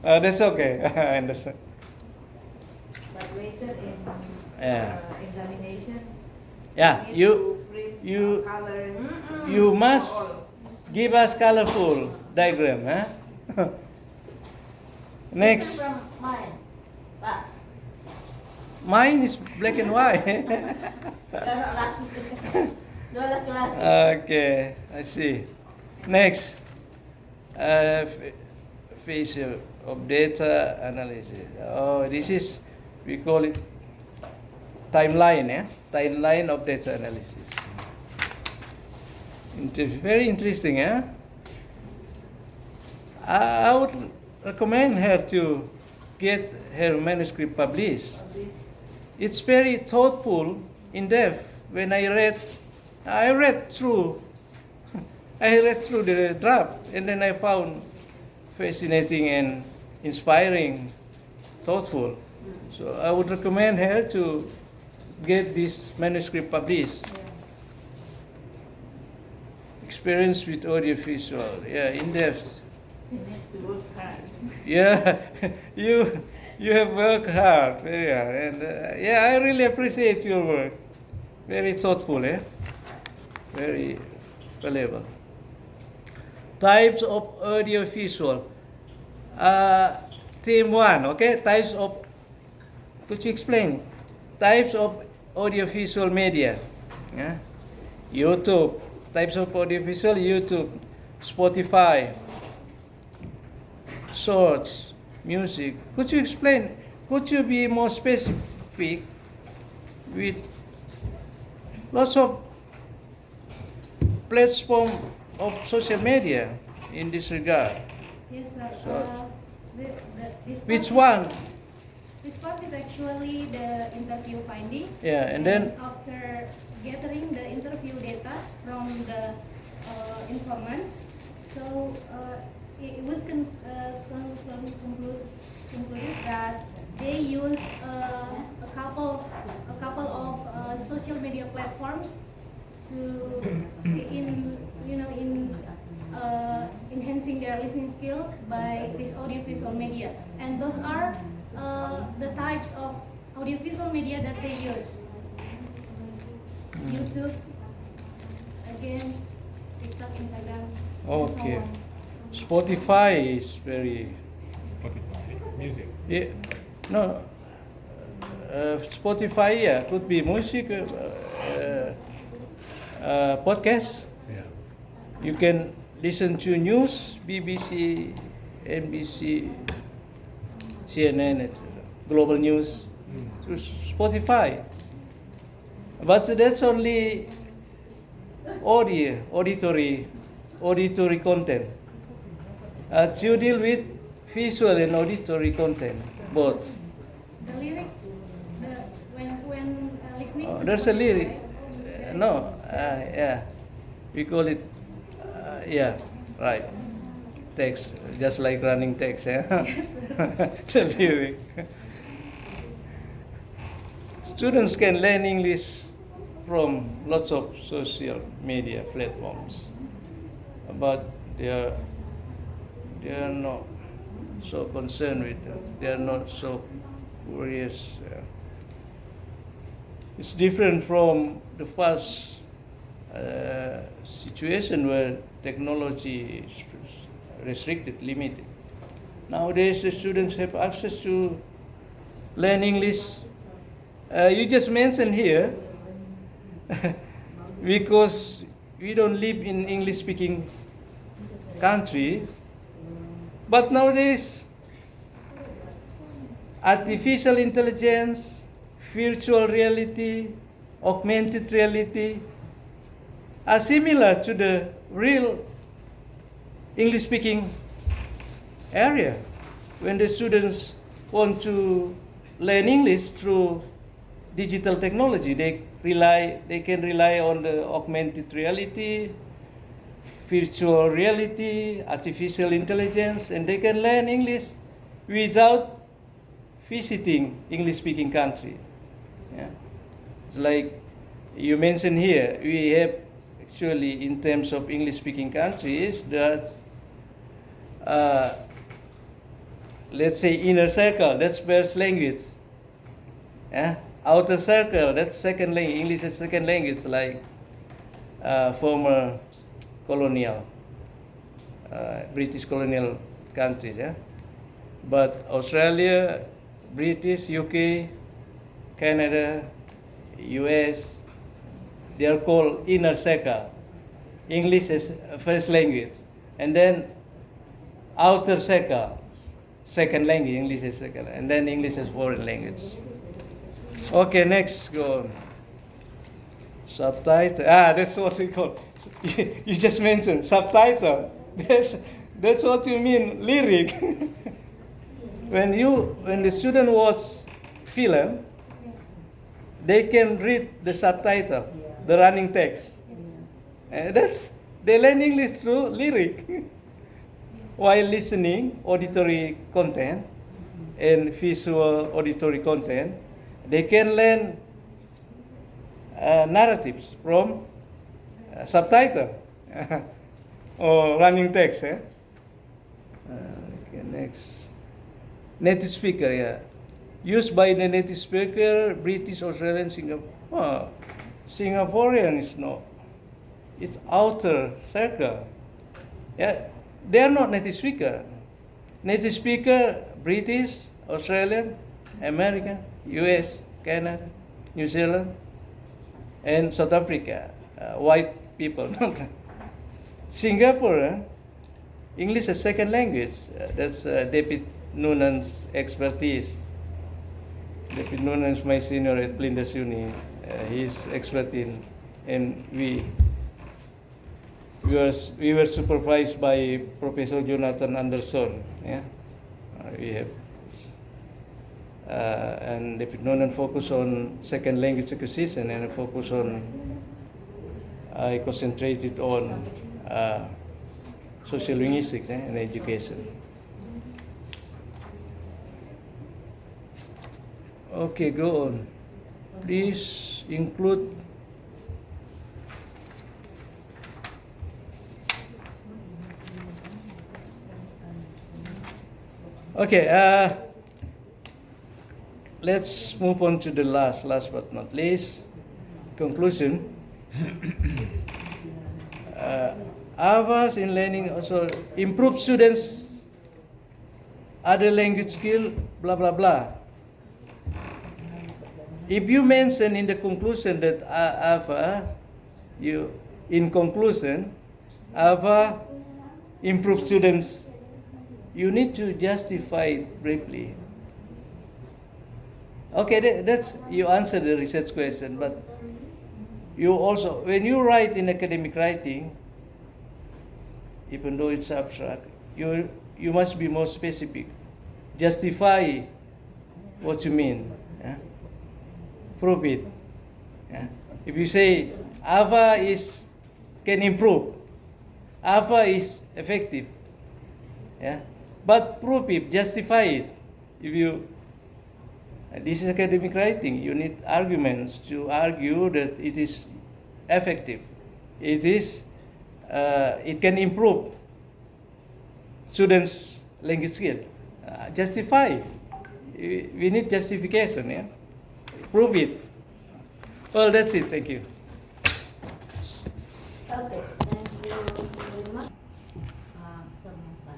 That's okay. I understand. But later in Yeah. examination, Yeah, need you. to print you color. you must all. give us colorful diagram, huh? Next, Different from mine. But mine is black and white. you're not lucky. You're lucky. Okay, I see. Next, phase of data analysis. Oh, this is, we call it timeline, yeah? Timeline of data analysis. Very interesting, yeah? I would recommend her to get her manuscript published. It's very thoughtful, in depth. When I read through the draft, and then I found fascinating and inspiring, thoughtful. So I would recommend her to get this manuscript published. Experience with audiovisual, yeah, in depth. She needs to work hard. Yeah, you have worked hard, yeah, and yeah, I really appreciate your work. Very thoughtful, eh? Very valuable. Types of audiovisual. Theme 1, okay? Types of. Could you explain? Types of audiovisual media. Yeah? YouTube. Types of audiovisual, YouTube, Spotify, shorts, music. Could you explain? Could you be more specific with lots of platform of social media in this regard? Yes, sir. So- This part Which is- one? This part is actually the interview finding. Yeah, and then after gathering the interview data from the informants, so it was concluded that they use a couple of social media platforms to enhancing their listening skill by this audiovisual media, and those are the types of audiovisual media that they use. YouTube, again, TikTok, Instagram, and so okay. on. Spotify is very Spotify, music. yeah, no. Spotify, yeah, could be music, podcast. Yeah. You can listen to news, BBC, NBC, CNN, etc. Global news through Spotify. But that's only auditory content. To deal with visual and auditory content, both. The lyric, when listening to There's a Spotify, lyric. there is- No, yeah, we call it, yeah, right. Text, just like running text, yeah. Yes, sir. The lyric. Students can learn English from lots of social media platforms, but they are not so concerned with them. They are not so curious. It's different from the past situation where technology is restricted, limited. Nowadays, the students have access to learn English. You just mentioned here, because we don't live in English-speaking country, but nowadays, artificial intelligence, virtual reality, augmented reality are similar to the real English-speaking area. When the students want to learn English through digital technology, they can rely on the augmented reality, virtual reality, artificial intelligence, and they can learn English without visiting English-speaking country. Yeah. It's like you mentioned here, we have actually, in terms of English-speaking countries, that's let's say inner circle, that's first language. Yeah? Outer circle, that's second language. English is second language, like former colonial, British colonial countries. Yeah? But Australia, British, UK, Canada, US, they are called inner circle. English is first language. And then outer circle, second language, English is second. And then English is foreign language. Okay, next, go on. Subtitle. That's what we call. You just mentioned subtitle. That's what you mean, lyric. When the student watch film, they can read the subtitle, the running text. They learn English through lyric. While listening auditory content and visual auditory content, they can learn narratives from subtitle or running text. Okay, next. Native speaker, yeah. Used by the native speaker, British, Australian, Singapore. Singaporean is not. It's outer circle. Yeah, they are not native speaker. Native speaker, British, Australian, American, US, Canada, New Zealand, and South Africa, white people. Singapore, English is second language. That's David Noonan's expertise. David Noonan is my senior at Flinders Uni. He's expert in, and we were supervised by Professor Jonathan Anderson. Yeah, we have. And David Noonan focus on second language acquisition, and I concentrated on social linguistics and education. Okay, go on. Please include. Okay, let's move on to the last but not least, conclusion. Avas in learning also improve students' other language skill, blah blah blah. If you mention in the conclusion that AVA, AVA improve students, you need to justify it briefly. Okay, that's you answer the research question, but you also, when you write in academic writing, even though it's abstract, you must be more specific. Justify what you mean. Yeah? Prove it. Yeah? If you say AVA can improve, AVA is effective. Yeah? But prove it, justify it. If you this is academic writing. You need arguments to argue that it is effective. It can improve students' language skill. Justify. We need justification. Yeah, prove it. Well, that's it. Thank you. Okay, thank you very much. Samantha.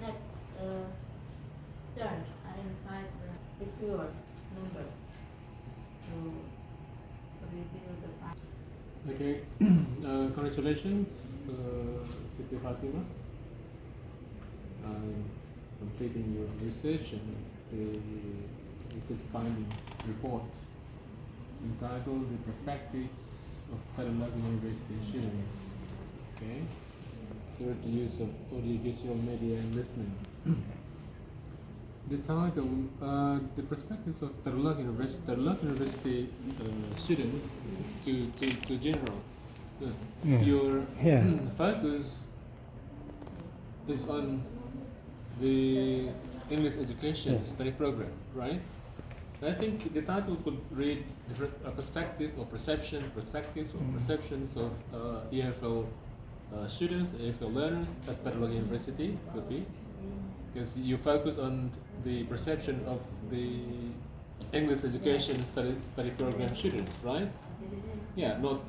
Next turn, I invite the reviewer member to review the findings. Okay, congratulations, Siti Fatima, completing your research and the research finding report entitled "The Perspectives of Pedagogy University Students." Okay, through the use of audiovisual media and listening. The title, "The Perspectives of Terulak University Students to General." Your focus is on the English education study program, right? I think the title could read perspectives of EFL students, EFL learners at Pedagogy University, could be, because you focus on the perception of the English education study program students, right? Yeah, not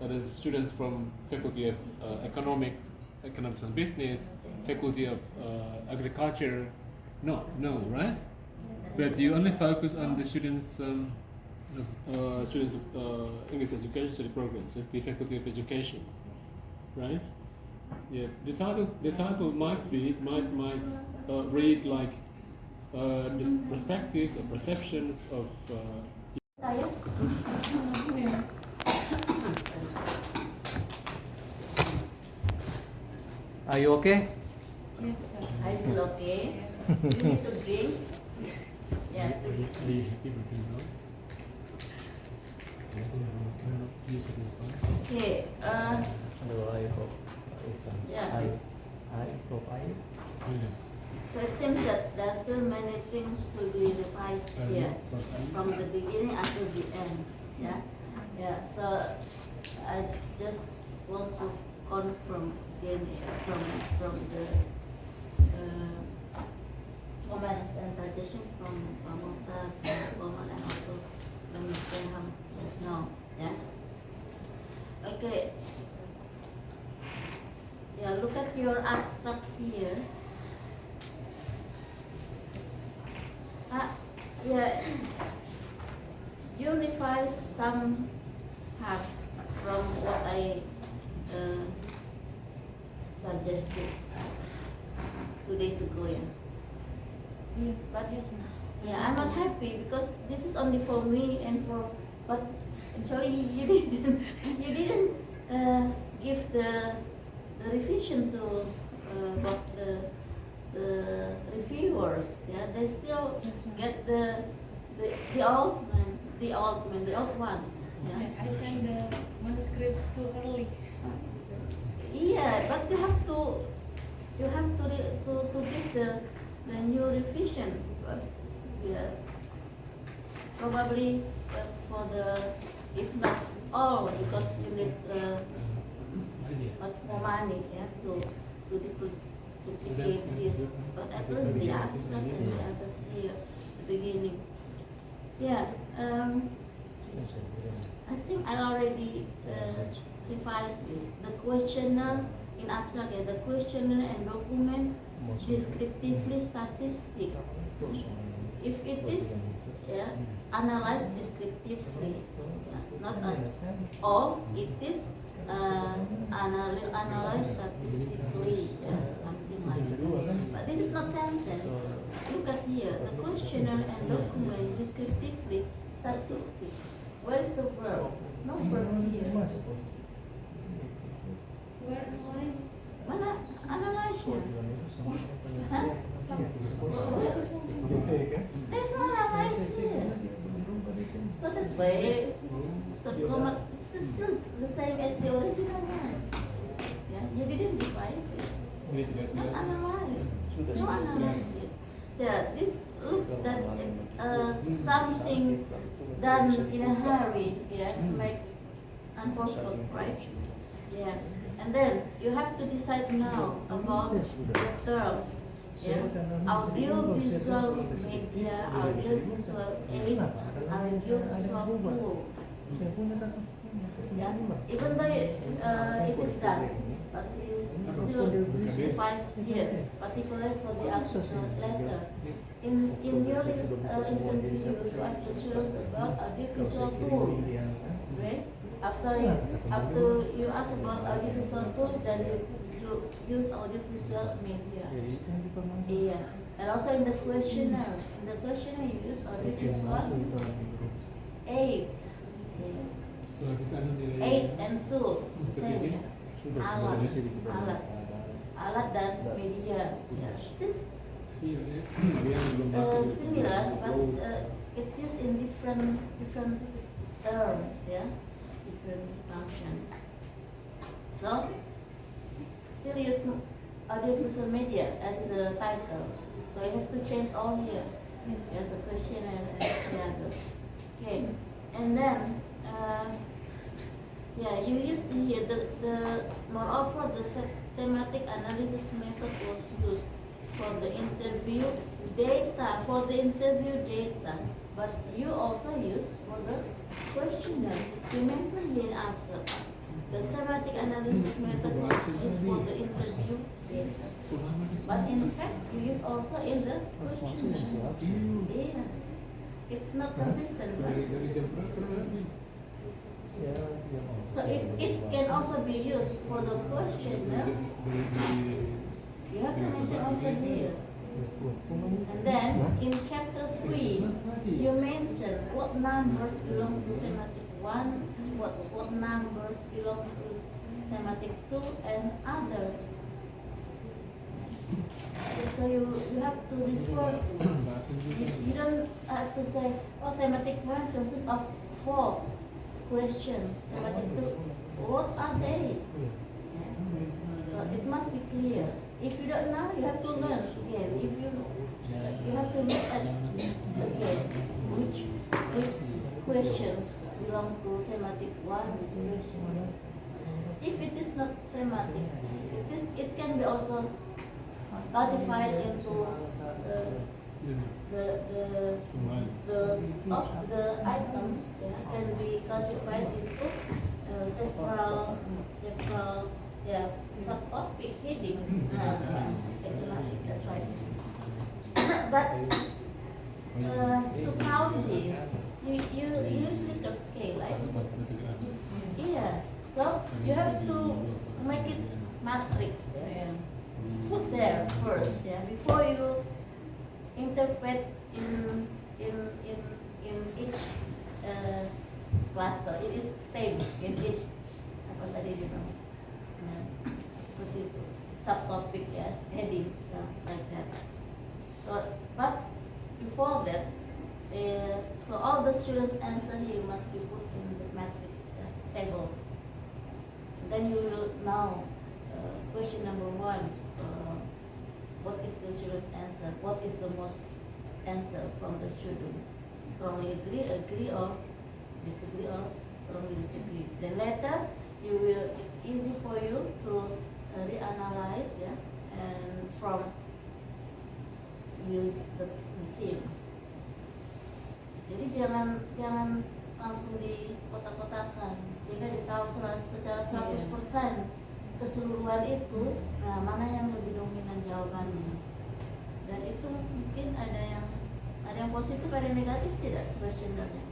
the students from Faculty of Economics and Business, Faculty of Agriculture. No, right? But you only focus on the students of English education study programs. It's the Faculty of Education, right? Yeah. The title might read like the perspectives or perceptions of. Tayo? Are you okay? Yes, sir. Hasil, okay? You need to drink? Yeah, please. Are you happy with the result? Okay, No, I hope. Yeah. I hope I. Yeah. so it seems that there are still many things to be revised here, from the beginning until the end, yeah? Yeah, so I just want to confirm again from the comments and suggestion from UNTAD, Muhammad, and also Mr. Ham just now, yeah? Okay. Yeah, look at your abstract here. Yeah, you revise some parts from what I suggested 2 days ago, yeah. But Yes, ma'am. yeah, I'm not happy because this is only for me and for. But actually, you didn't give the revision to both the reviewers. Yeah, they still Yes, ma'am. get the old ones. Yeah. I sent the manuscript too early. Yeah, but you have to give the new revision. But, yeah, probably for the, if not all, because you need much more money, yeah, to duplicate this. But at least the abstract and the others here, the beginning. Yeah, I think I already revised this. The questionnaire in abstract, yeah, the questionnaire and document descriptively statistic. If it is, yeah, analyzed descriptively, yeah, not or it is analyzed statistically, yeah, something like that. But this is not sentence. Look at here, the questionnaire and document descriptively statistic. Where is the verb? No verb here. Where analyzed? Mana analyze-nya? Huh? Fokus mungkin. There's no analyze here. So that's why subcomma it's still the same as the original one. Yeah, you didn't revise it. Not analyze. No analyze it. Yeah, this looks that something done in a hurry. Yeah, make unperfect, right? Yeah, and then you have to decide now about the term. Yeah, audiovisual media, audiovisual aids, audiovisual tool. Yeah, even though it is done, but you still revise here, particularly for the actual letter. In your interview, you ask the students about audiovisual tool, right? After you ask about audiovisual tool, then you use audiovisual media. Yeah, and also in the questionnaire, you use audiovisual aids. So bisa nilai. Aid and tool, same ya. Alat dan media. Yeah. Seems Iya, dia belum masuk. similar, but it's used in different terms, yeah, different function. So still use audiovisual media as the title. So you have to change all here. Yeah, the question and the others. Okay, and then yeah, you use the moreover the thematic analysis method was used for the interview data, but you also use for the questionnaire. You mentioned here in abstract The thematic analysis method is for the interview data. But in fact, you use also in the question. Yeah. It's not consistent. So if it can also be used for the questionnaire, you have to mention also here. And then in chapter 3, you mention what numbers belong to thematic 1, what numbers belong to thematic 2, and others. So you have to refer, you don't have to say, oh, thematic 1 consists of 4 questions, thematic 2, what are they? So it must be clear. If you don't know, you have to learn again. If you have to look at again which questions belong to thematic 1, which question. If it is not thematic, it can be also classified into the items can be classified into several subtopic headings. That's right. But to count this, you use Likert scale, right? Yeah. So you have to make it matrix. Put there first, before you interpret in each cluster, in each theme, in each apa tadi seperti itu, subtopic heading, like that. So, but before that, so all the students' answer here must be put in the matrix table. Then you will know question number 1. What is the student's answer? What is the most answer from the students? Strongly agree, or disagree, or strongly disagree. Then later, it's easy for you to reanalyze, and from use the theme. Jadi jangan langsung di kotak-kotakan, sehingga ditahu secara 100% keseluruhan itu, mana yang lebih dominan jawabannya. Dan itu mungkin ada yang positif, ada yang negatif tidak questionnaire-nya.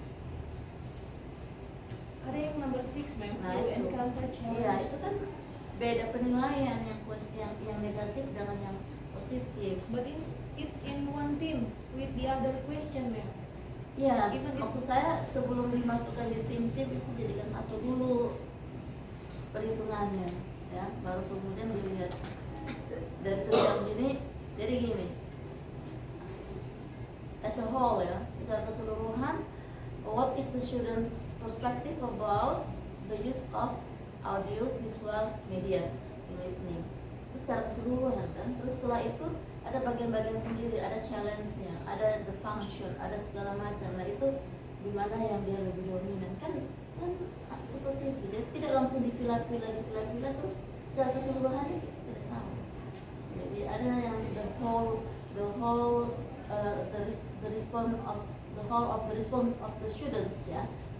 Ada yang number 6, ma'am, you encounter challenge. Iya, itu kan beda penilaian yang negatif dengan yang positif. But it's in one team with the other question, ma'am. Iya, maksud saya sebelum dimasukkan di tim-tim itu jadikan satu dulu perhitungannya, baru kemudian dilihat dari sejauh ini. Jadi gini, as a whole, secara keseluruhan, what is the students' perspective about the use of audio visual media in listening? Itu secara keseluruhan kan. Terus setelah itu ada bagian-bagian sendiri, ada challenge-nya, ada the function, ada segala macam. Nah itu di mana yang dia lebih dominan kan seperti itu. Dia tidak langsung dipilah-pilah terus secara keseluruhan kita tidak tahu. Jadi ada yang the whole of the response of the students,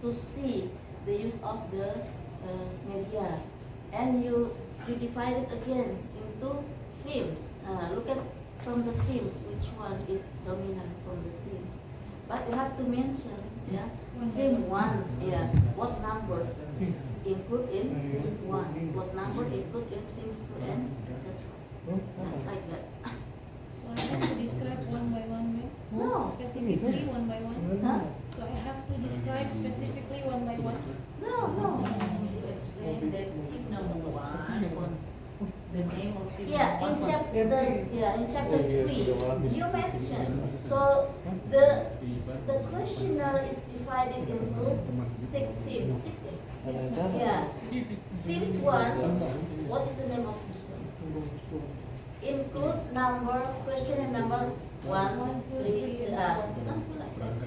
to see the use of the media, and you divide it again into themes. Look at from the themes which one is dominant from the themes, but you have to mention theme 1, what numbers include in theme 1, what number include in themes 2, and etc. Like that. So I have to describe one by one, ma'am? No. Specifically one by one? Huh? So I have to describe specifically one by one? No. You explain that team number 1, the name of team In chapter 3, you mentioned. So the questionnaire is divided into 6 themes. Yes, ma'am. Yeah. Themes 1. What is the name of this one? Include number, question and number 1, 2, 3, something like that.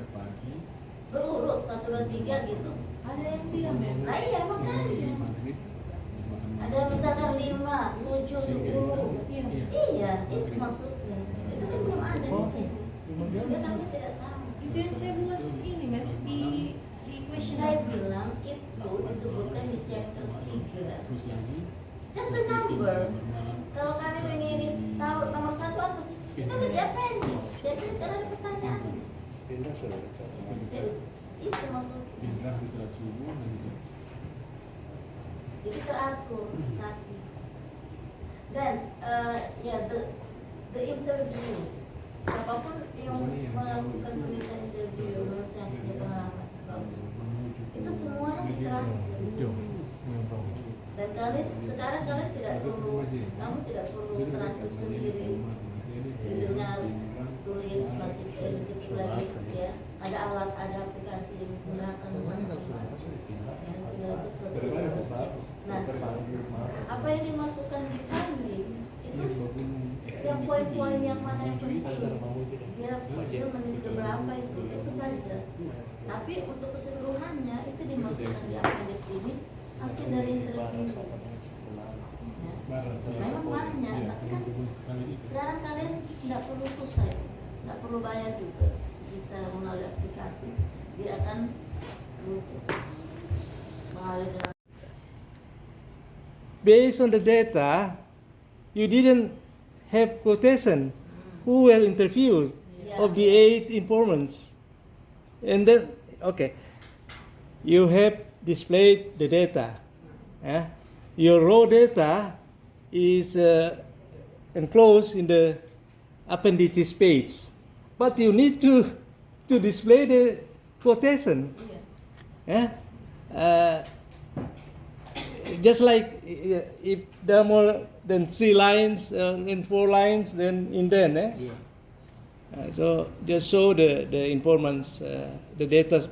Berurut 1, 2, 3 gitu. Ada yang tidak, ma'am? Nah iya makanya. Ada misalkan 5, 7, 10. Iya, itu maksudnya. Itu kan belum ada di sini. Sehingga kami tidak tahu. Itu yang saya buat ini, ma'am, di question. Saya bilang itu disebutkan di chapter 3 hapus lagi. Just the number. Kalau kami pengen tahu nomor satu apa sih? Kita lihat di appendix. Di appendix kan ada pertanyaan. Itu maksudnya. Pindah di saat subuh nanti. Jadi teratur rapi. Dan ya the interview. Siapapun yang melakukan penelitian interview harus yang punya pengalaman itu semuanya ditranslate. Dan sekarang kalian tidak perlu, kamu tidak perlu transkrip sendiri, dengar, tulis, ketik lagi, ya. Ada alat, ada aplikasi yang digunakan bersama Nah, apa yang dimasukkan di funding itu yang poin-poin yang mana yang penting, dia menentukan berapa itu saja. Tapi untuk keseluruhannya itu dimasukkan di appendix ini hasil dari interview. Memang banyak, tapi kan sekarang kalian tidak perlu selesai, tidak perlu bayar juga, bisa melalui aplikasi, dia akan mengalir dengan. Based on the data, you didn't have quotation who were interviewed of the 8 informants. And then, okay, you have displayed the data. Your raw data is enclosed in the appendices page, but you need to display the quotation. Just like if there are more than 3 lines in 4 lines, then indent. Yeah. So just show the informants, the data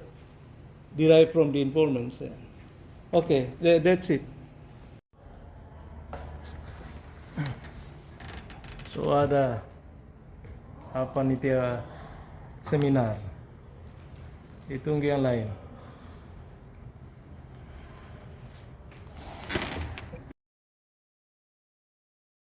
derived from the informants. Okay, that's it. So ada panitia seminar. Itu yang lain.